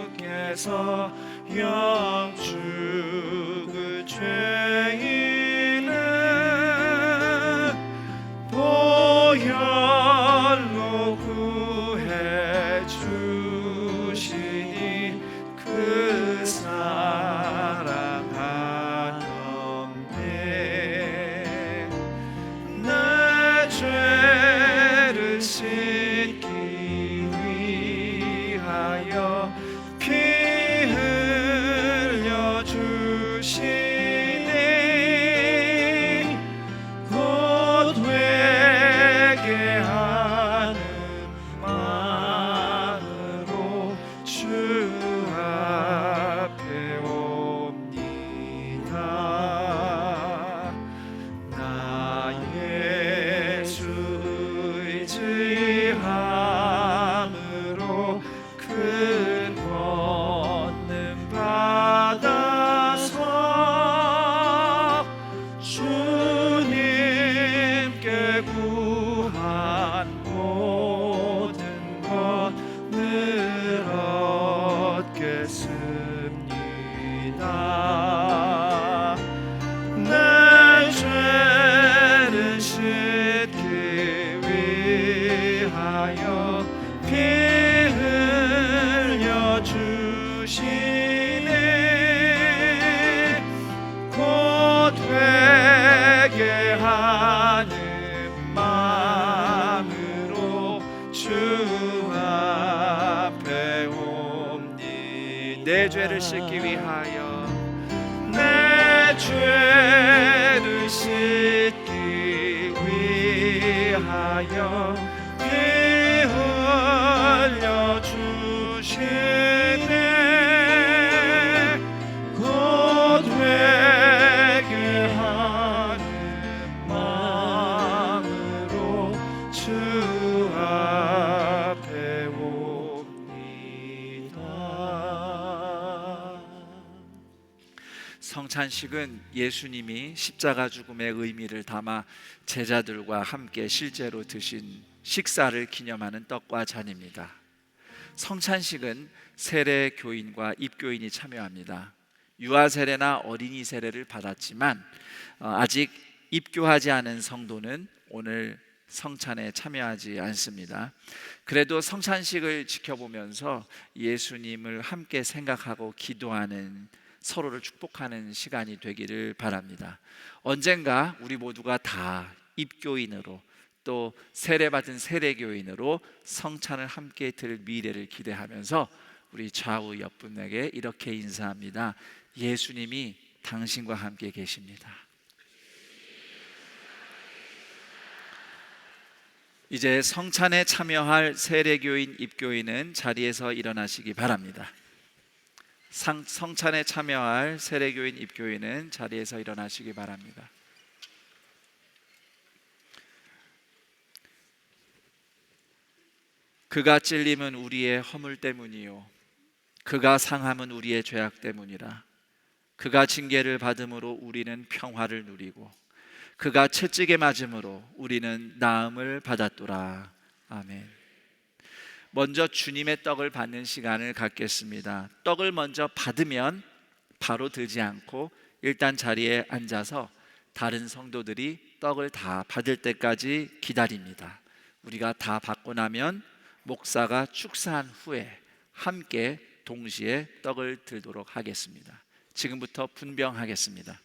주께서 영죽을 죄인을 보혈로 구해 주시니 그 사랑하는데 내 죄를 씻기 위하여 피 흘려 주시니 곧 회개하는 마음으로 주 앞에 옵니다. 나 예수 의지함으로 큰 권능 받아서 주님께 구한 모든 것을 얻겠습니다. 내 죄를 씻기 위하여 피 흘려 주시니 곧 회개하는 마음으로 주 앞에 옵니. 내 죄를 씻기 위하여, 내 죄를 씻기 위하여 피 흘려 주시네. 곧 회개하는 마음으로 주 앞에 옵니다. 성찬식은 예수님이 십자가 죽음의 의미를 담아 제자들과 함께 실제로 드신 식사를 기념하는 떡과 잔입니다. 성찬식은 세례 교인과 입교인이 참여합니다. 유아 세례나 어린이 세례를 받았지만 아직 입교하지 않은 성도는 오늘 성찬에 참여하지 않습니다. 그래도 성찬식을 지켜보면서 예수님을 함께 생각하고 기도하는, 서로를 축복하는 시간이 되기를 바랍니다. 언젠가 우리 모두가 다 입교인으로 또 세례받은 세례교인으로 성찬을 함께 들 미래를 기대하면서 우리 좌우 옆분에게 이렇게 인사합니다. 예수님이 당신과 함께 계십니다. 이제 성찬에 참여할 세례교인, 입교인은 자리에서 일어나시기 바랍니다. 성찬에 참여할 세례교인, 입교인은 자리에서 일어나시기 바랍니다. 그가 찔림은 우리의 허물 때문이요 그가 상함은 우리의 죄악 때문이라. 그가 징계를 받음으로 우리는 평화를 누리고 그가 채찍에 맞음으로 우리는 나음을 받았도다. 아멘. 먼저 주님의 떡을 받는 시간을 갖겠습니다. 떡을 먼저 받으면 바로 들지 않고 일단 자리에 앉아서 다른 성도들이 떡을 다 받을 때까지 기다립니다. 우리가 다 받고 나면 목사가 축사한 후에 함께 동시에 떡을 들도록 하겠습니다. 지금부터 분병하겠습니다.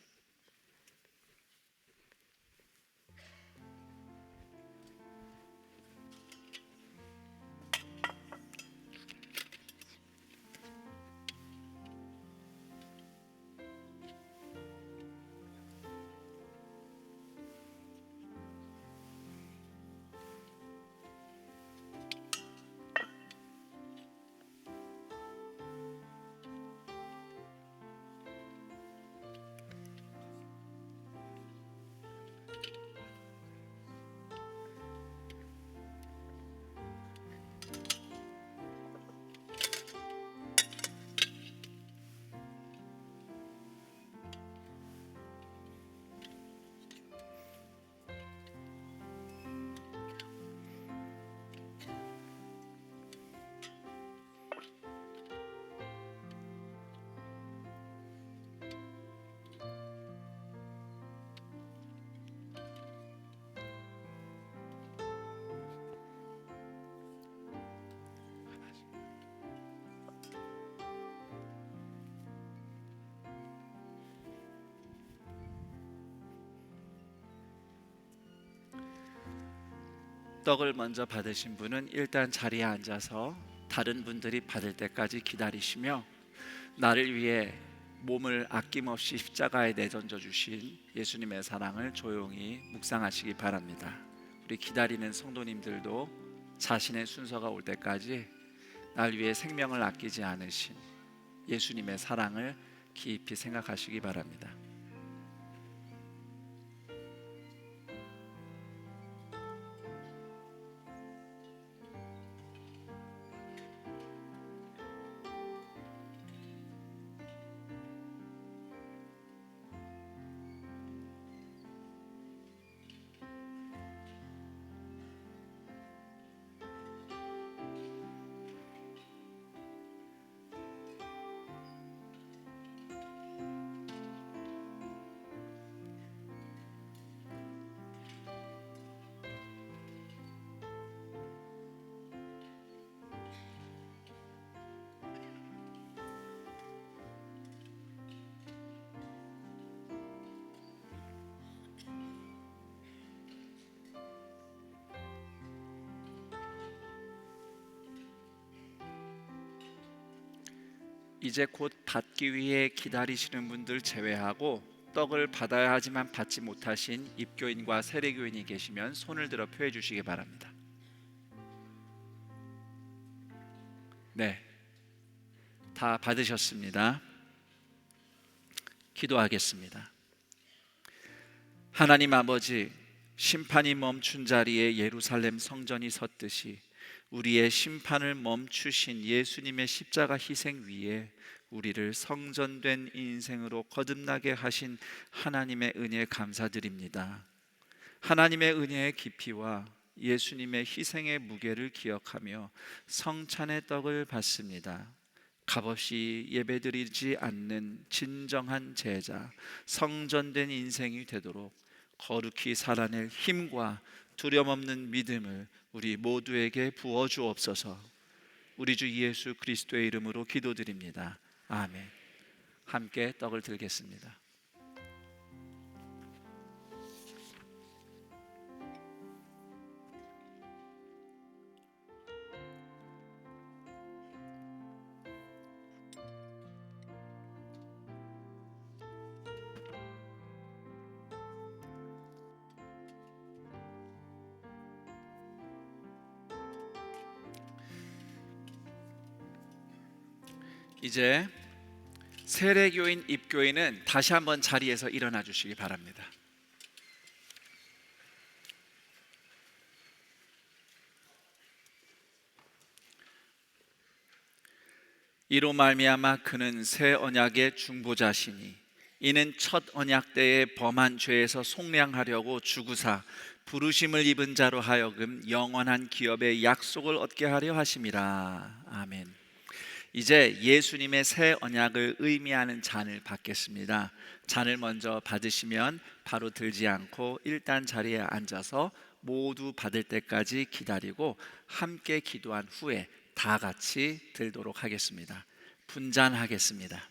떡을 먼저 받으신 분은 일단 자리에 앉아서 다른 분들이 받을 때까지 기다리시며 나를 위해 몸을 아낌없이 십자가에 내던져 주신 예수님의 사랑을 조용히 묵상하시기 바랍니다. 우리 기다리는 성도님들도 자신의 순서가 올 때까지 날 위해 생명을 아끼지 않으신 예수님의 사랑을 깊이 생각하시기 바랍니다. 이제 곧 받기 위해 기다리시는 분들 제외하고 떡을 받아야 하지만 받지 못하신 입교인과 세례교인이 계시면 손을 들어 표해 주시기 바랍니다. 네, 다 받으셨습니다. 기도하겠습니다. 하나님 아버지, 심판이 멈춘 자리에 예루살렘 성전이 섰듯이 우리의 심판을 멈추신 예수님의 십자가 희생 위에 우리를 성전된 인생으로 거듭나게 하신 하나님의 은혜에 감사드립니다. 하나님의 은혜의 깊이와 예수님의 희생의 무게를 기억하며 성찬의 떡을 받습니다. 값없이 예배드리지 않는 진정한 제자, 성전된 인생이 되도록 거룩히 살아낼 힘과 두려움 없는 믿음을 우리 모두에게 부어 주옵소서. 우리 주 예수 그리스도의 이름으로 기도드립니다. 아멘. 함께 떡을 들겠습니다. 이제 세례교인 입교인은 다시 한번 자리에서 일어나 주시기 바랍니다. 이로 말미암아 그는 새 언약의 중보자시니 이는 첫 언약 때에 범한 죄에서 속량하려고 주구사 부르심을 입은 자로 하여금 영원한 기업의 약속을 얻게 하려 하심이라. 아멘. 이제 예수님의 새 언약을 의미하는 잔을 받겠습니다. 잔을 먼저 받으시면 바로 들지 않고 일단 자리에 앉아서 모두 받을 때까지 기다리고 함께 기도한 후에 다 같이 들도록 하겠습니다. 분잔하겠습니다.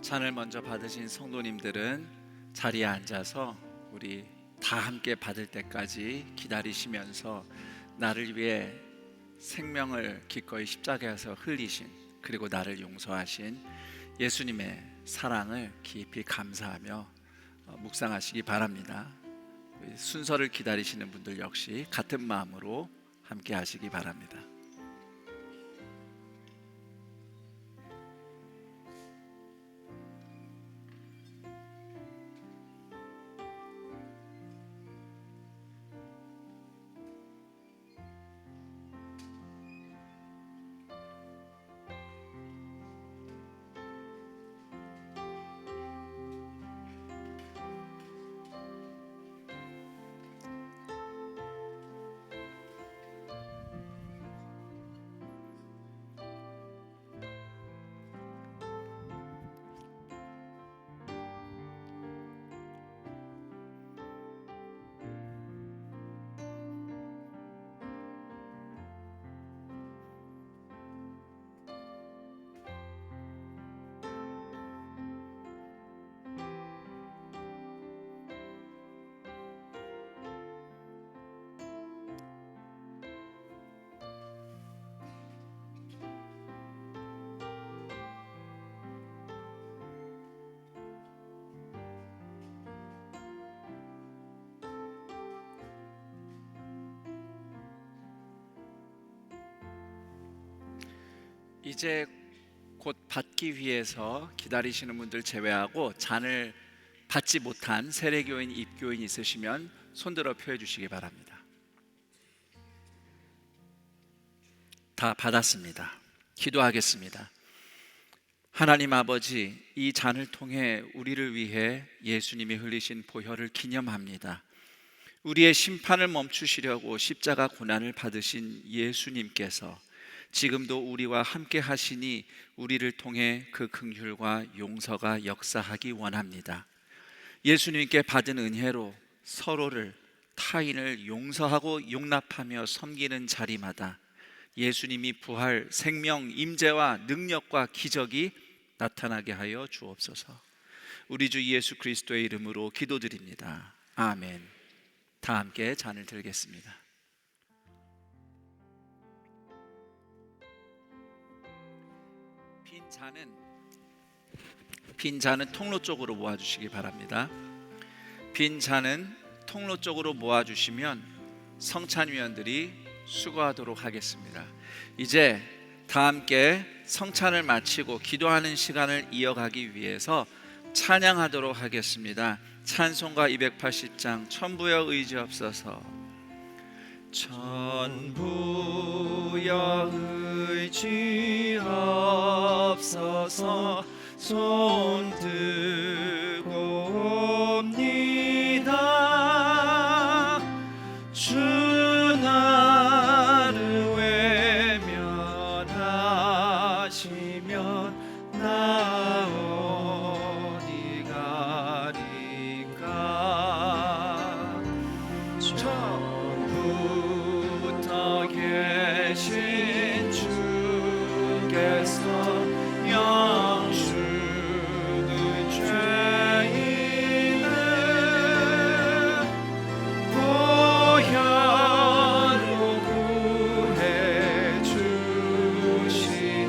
잔을 먼저 받으신 성도님들은 자리에 앉아서 우리 다 함께 받을 때까지 기다리시면서 나를 위해 생명을 기꺼이 십자가에서 흘리신, 그리고 나를 용서하신 예수님의 사랑을 깊이 감사하며 묵상하시기 바랍니다. 순서를 기다리시는 분들 역시 같은 마음으로 함께 하시기 바랍니다. 이제 곧 받기 위해서 기다리시는 분들 제외하고 잔을 받지 못한 세례교인, 입교인 있으시면 손들어 펴 주시기 바랍니다. 다 받았습니다. 기도하겠습니다. 하나님 아버지, 이 잔을 통해 우리를 위해 예수님이 흘리신 보혈을 기념합니다. 우리의 심판을 멈추시려고 십자가 고난을 받으신 예수님께서 지금도 우리와 함께 하시니 우리를 통해 그 긍휼과 용서가 역사하기 원합니다. 예수님께 받은 은혜로 서로를, 타인을 용서하고 용납하며 섬기는 자리마다 예수님이 부활, 생명, 임재와 능력과 기적이 나타나게 하여 주옵소서. 우리 주 예수 그리스도의 이름으로 기도드립니다. 아멘. 다 함께 잔을 들겠습니다. 빈 잔은 통로 쪽으로 모아주시기 바랍니다. 빈 잔은 통로 쪽으로 모아주시면 성찬위원들이 수고하도록 하겠습니다. 이제 다 함께 성찬을 마치고 기도하는 시간을 이어가기 위해서 찬양하도록 하겠습니다. 찬송가 280장 천부여 의지없어서. 천부여 의지없어서 손들고 옵니다. 주 나를 외면하시면 나 어디 가리까. 처음부터 계신 주께서 영죽은 죄인을 보혈로 구해 주시니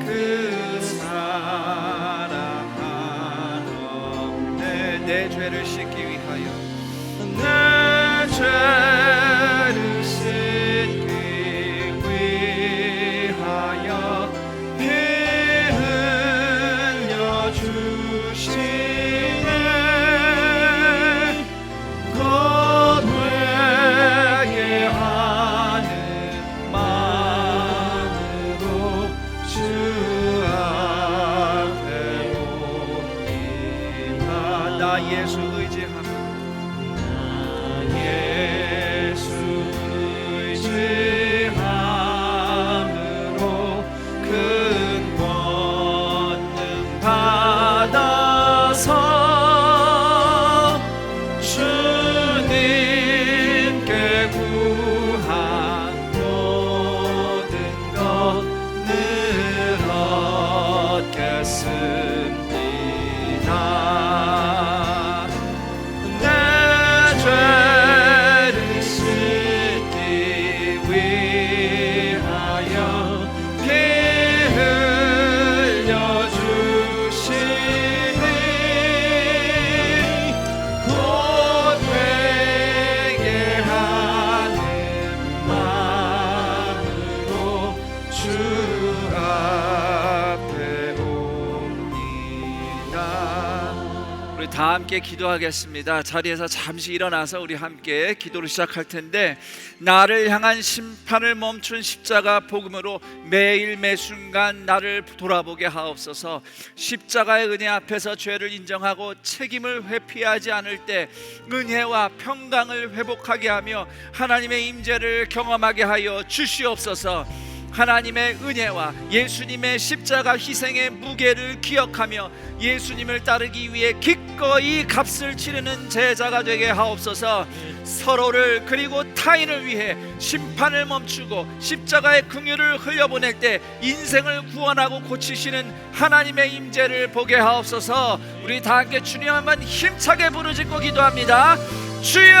그 사랑 한없네. 내 죄를 씻기 위하여, 내 죄를 씻기 위하여 피 흘려 주시네. 고되게 하는 마음으로 주 앞에 옵니다. 나 예수 의지하며, 예수 의지함으로 큰 권능 받아서 주님께 구한 모든 것을 얻겠습니다. 내 죄를 씻기 위하여 피 흘려 주시니 고되게 하는 마음으로 주 앞에 옵니다. 우리 다 함께 기도하겠습니다. 자리에서 잠시 일어나서 우리 함께 기도를 시작할 텐데, 나를 향한 심판을 멈춘 십자가 복음으로 매일 매순간 나를 돌아보게 하옵소서. 십자가의 은혜 앞에서 죄를 인정하고 책임을 회피하지 않을 때 은혜와 평강을 회복하게 하며 하나님의 임재를 경험하게 하여 주시옵소서. 하나님의 은혜와 예수님의 십자가 희생의 무게를 기억하며 예수님을 따르기 위해 기꺼이 값을 치르는 제자가 되게 하옵소서. 서로를 그리고 타인을 위해 심판을 멈추고 십자가의 긍휼을 흘려보낼 때 인생을 구원하고 고치시는 하나님의 임재를 보게 하옵소서. 우리 다 함께 주님 한번 힘차게 부르짖고 기도합니다. 주여!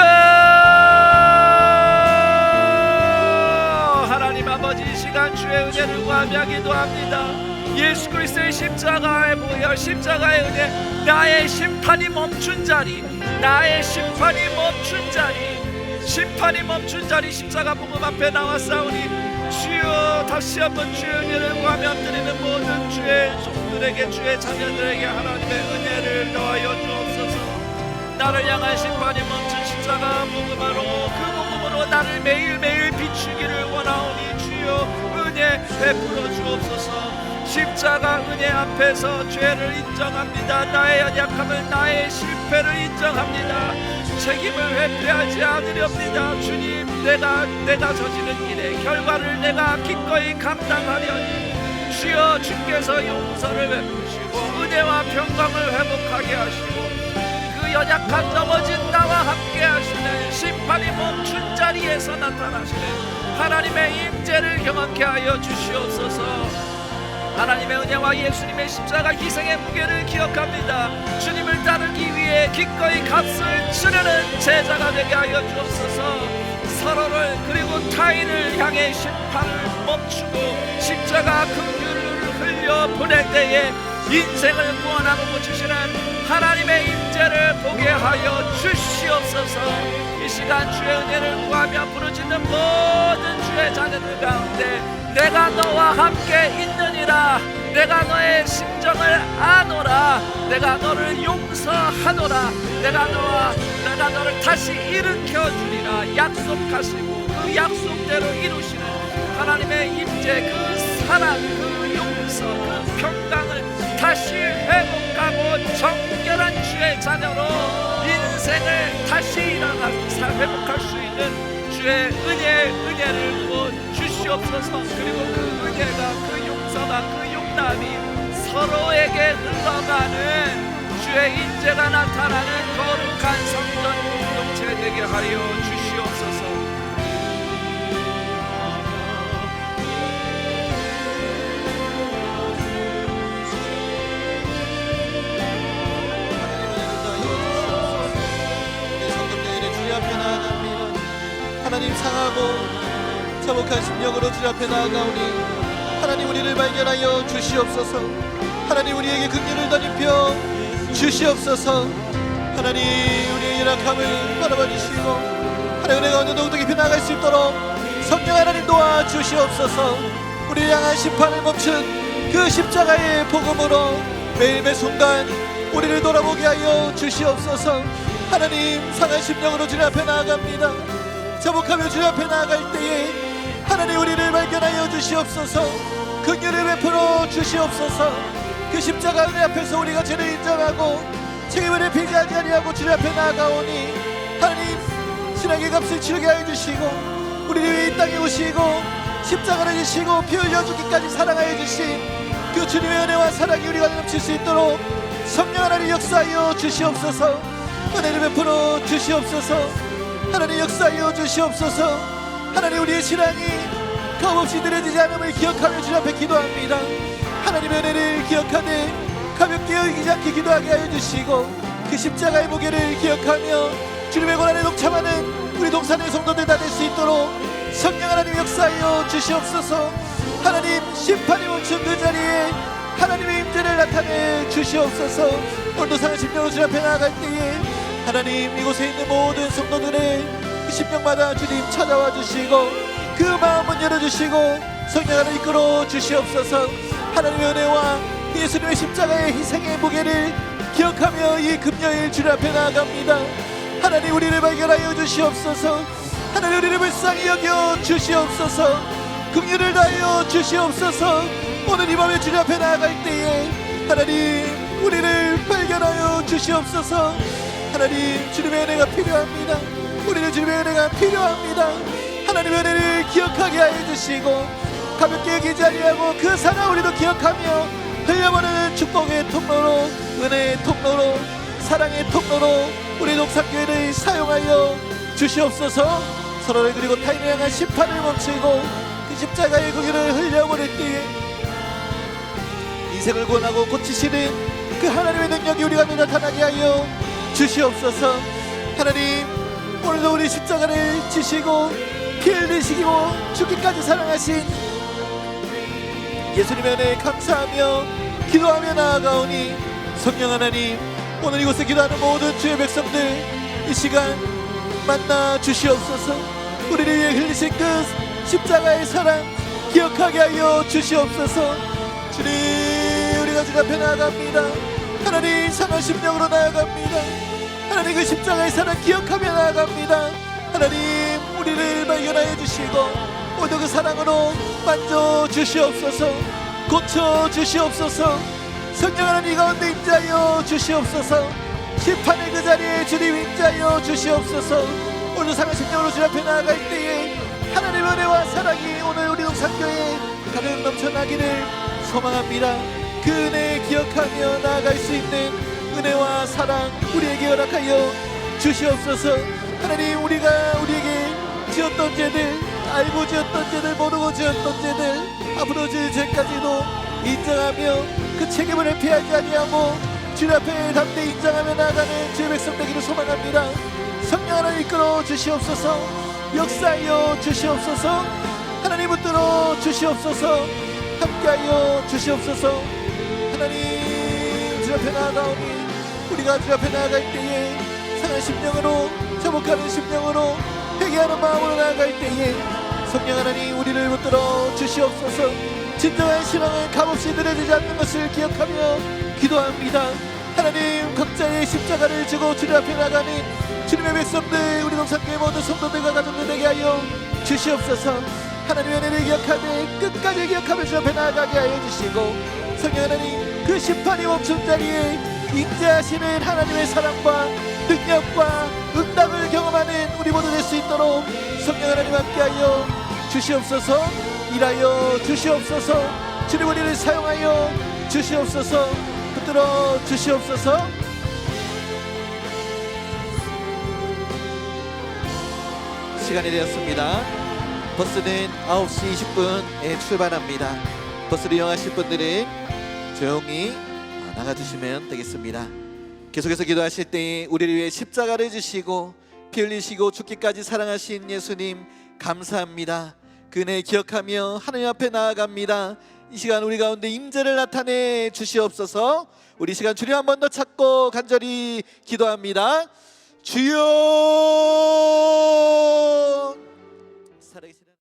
하나님 아버지, 이 시간 주의 은혜를 구하며 기도합니다. 예수 그리스도의 십자가의 보혈, 십자가의 은혜, 나의 심판이 멈춘 자리, 나의 심판이 멈춘 자리, 심판이 멈춘 자리 십자가 복음 앞에 나왔사오니 주여, 다시 한번 주의 은혜를 구하며 드리는 모든 주의 종들에게, 주의 자녀들에게 하나님의 은혜를 더하여 주옵소서. 나를 향한 심판이 멈춘 십자가 복음으로 그 복음으로 나를 매일매일 비추기를 원하오니 주여 은혜 베풀어 주옵소서. 십자가 은혜 앞에서 죄를 인정합니다. 나의 연약함을, 나의 실패를 인정합니다. 책임을 회피하지 않으렵니다. 주님, 내가 저지른 일의 결과를 내가 기꺼이 감당하려니 주여 주께서 용서를 베푸시고 은혜와 평강을 회복하게 하시고 그 연약한 넘어진 나와 함께 하시는 심판이 멈춘 자리에서 나타나시는 하나님의 임재를 경험케 하여 주시옵소서. 하나님의 은혜와 예수님의 십자가 희생의 무게를 기억합니다. 주님을 따르기 위해 기꺼이 값을 치르는 제자가 되게 하여 주옵소서. 서로를 그리고 타인을 향해 심판을 멈추고 십자가 긍휼을 흘려 보낼 때에 인생을 구원하고 고치시는 하나님의 임재를 보게 하여 주시옵소서. 이 시간 주의 은혜를 구하며 부르짖는 모든 주의 자녀들 가운데 내가 너와 함께 있느니라, 내가 너의 심정을 아노라, 내가 너를 용서하노라, 내가 너를 다시 일으켜 주리라 약속하시고 그 약속대로 이루시는 하나님의 임재, 그 사랑, 그 용서, 그 평강을 다시 회복하고 정결한 주의 자녀로 인생을 다시 회복할 수 있는 주의 은혜를 부어 주시옵소서. 그리고 그 은혜가, 그 용서가, 그 용납이 서로에게 흘러가는 주의 인재가 나타나는 거룩한 성전 공동체 되게 하여 주시옵소서. 하나님 상하고 자복한 심령으로 주 앞에 나아가오니 하나님 우리를 발견하여 주시옵소서. 하나님 우리에게 긍휼을 덧입혀 주시옵소서. 하나님 우리의 연약함을 바라봐 주시고 하나님 은혜 가운데 더욱더 깊이 나아갈 수 있도록 성령 하나님 도와 주시옵소서. 우리를 향한 심판을 멈춘 그 십자가의 복음으로 매일매 순간 우리를 돌아보게 하여 주시옵소서. 하나님 상한 심령으로 주 앞에 나아갑니다. 자복하며 주 앞에 나아갈 때에 하나님 우리를 발견하여 주시옵소서. 긍휼을 베풀어 주시옵소서. 그 십자가 은혜 앞에서 우리가 죄를 인정하고 책임을 회피하지 아니하고 주 앞에 나아가오니 하나님 신앙의 값을 치르게 하여 주시고 우리를 위해 이 땅에 오시고 십자가를 지시고 피 흘려 죽기까지 사랑하여 주신 그 주님의 은혜와 사랑이 우리가 넘칠 수 있도록 성령 하나님 역사하여 주시옵소서. 은혜를 베풀어 주시옵소서. 하나님 역사하여 주시옵소서. 하나님 우리의 신앙이 값없이 느려지지 않음을 기억하며 주 앞에 기도합니다. 하나님의 은혜를 기억하되 가볍게 여기지 않게 기도하게 하여 주시고 그 십자가의 무게를 기억하며 주님의 고난에 동참하는 우리 동산의 성도들 다 될 수 있도록 성령 하나님 역사하여 주시옵소서. 하나님 심판이 멈춘 그 자리에 하나님의 임재를 나타내 주시옵소서. 오늘도 상한 심령으로 주 앞에 나아갈 때에 하나님 이곳에 있는 모든 성도들의 그 심령마다 주님 찾아와 주시고 그 마음을 열어주시고 성령 하나님 이끌어 주시옵소서. 하나님의 은혜와 예수님의 십자가의 희생의 무게를 기억하며 이 금요일 주님 앞에 나아갑니다. 하나님 우리를 발견하여 주시옵소서. 하나님 우리를 불쌍히 여겨 주시옵소서. 긍휼을 다하여 주시옵소서. 오늘 이 밤에 주님 앞에 나아갈 때에 하나님 우리를 발견하여 주시옵소서. 하나님 주님의 은혜가 필요합니다. 우리는 주님의 은혜가 필요합니다. 하나님의 은혜를 기억하게 하여 주시고 가볍게 여기지 아니하고 그 사랑 우리도 기억하며 흘려보내는 축복의 통로로 은혜의 통로로 사랑의 통로로 우리 동산교회를 사용하여 주시옵소서. 서로를 그리고 타인을 향한 심판을 멈추고 그 십자가의 긍휼을 흘려보낼 때에 인생을 구원하고 고치시는 그 하나님의 능력이 우리 가운데 나타나게 하여 주시옵소서. 하나님 오늘도 우리 십자가를 지시고 피 흘리시고 죽기까지 사랑하신 예수님의 은혜에 감사하며 기도하며 나아가오니 성령 하나님 오늘 이곳에 기도하는 모든 주의 백성들 이 시간 만나 주시옵소서. 우리를 위해 흘리신 그 십자가의 사랑 기억하게 하여 주시옵소서. 주님 우리가 주 앞에 나아갑니다. 하나님 상한 심령으로 나아갑니다. 하나님 그 십자가의 사랑 기억하며 나아갑니다. 하나님 우리를 발견하여 주시고 모두 그 사랑으로 만져 주시옵소서. 고쳐 주시옵소서. 성령 하나님 가운데 임재하여 주시옵소서. 심판의 그 자리에 주님 임재하여 주시옵소서. 오늘 상한 심령으로 주 앞에 나아갈 때에 하나님의 은혜와 사랑이 오늘 우리 동산교회에 가득 넘쳐나기를 소망합니다. 그 은혜 기억하며 나아갈 수 있는 은혜와 사랑 우리에게 허락하여 주시옵소서. 하나님 우리에게 지었던 죄들, 알고 지었던 죄들, 모르고 지었던 죄들, 앞으로 지을 죄까지도 인정하며 그 책임을 회피하지 아니하고 주님 앞에 담대히 인정하며 나아가는 주의 백성 되기를 소망합니다. 성령 하나님 이끌어 주시옵소서. 역사하여 주시옵소서. 하나님 붙들어 주시옵소서. 함께하여 주시옵소서. 하나님 주 앞에 나아가오니 우리가 주 앞에 나아갈 때에 상한 심령으로 자복하는 심령으로 회개하는 마음으로 나아갈 때에 성령 하나님 우리를 붙들어 주시옵소서. 진정한 신앙은 값없이 느려지지 않는 것을 기억하며 기도합니다. 하나님 각자의 십자가를 지고 주님 앞에 나가는 주님의 백성들 우리 동산교회 모든 성도들과 가족들 되게 하여 주시옵소서. 하나님의 은혜를 기억하되 끝까지 기억하며 주 앞에 나아가게 하여 주시고 성령 하나님 그 심판이 멈춘 자리에 임재하시는 하나님의 사랑과 능력과 응답을 경험하는 우리 모두 될 수 있도록 성령 하나님 함께하여 주시옵소서. 일하여 주시옵소서. 주님 우리를 사용하여 주시옵소서. 붙들어 주시옵소서. 시간이 되었습니다. 버스는 9시 20분에 출발합니다. 버스를 이용하실 분들은 조용히 나가주시면 되겠습니다. 계속해서 기도하실 때 우리를 위해 십자가를 지시고 피 흘리시고 죽기까지 사랑하신 예수님 감사합니다. 그 은혜 기억하며 하나님 앞에 나아갑니다. 이 시간 우리 가운데 임재를 나타내 주시옵소서. 우리 시간 주님 한 번 더 찾고 간절히 기도합니다. 주여 살아계시는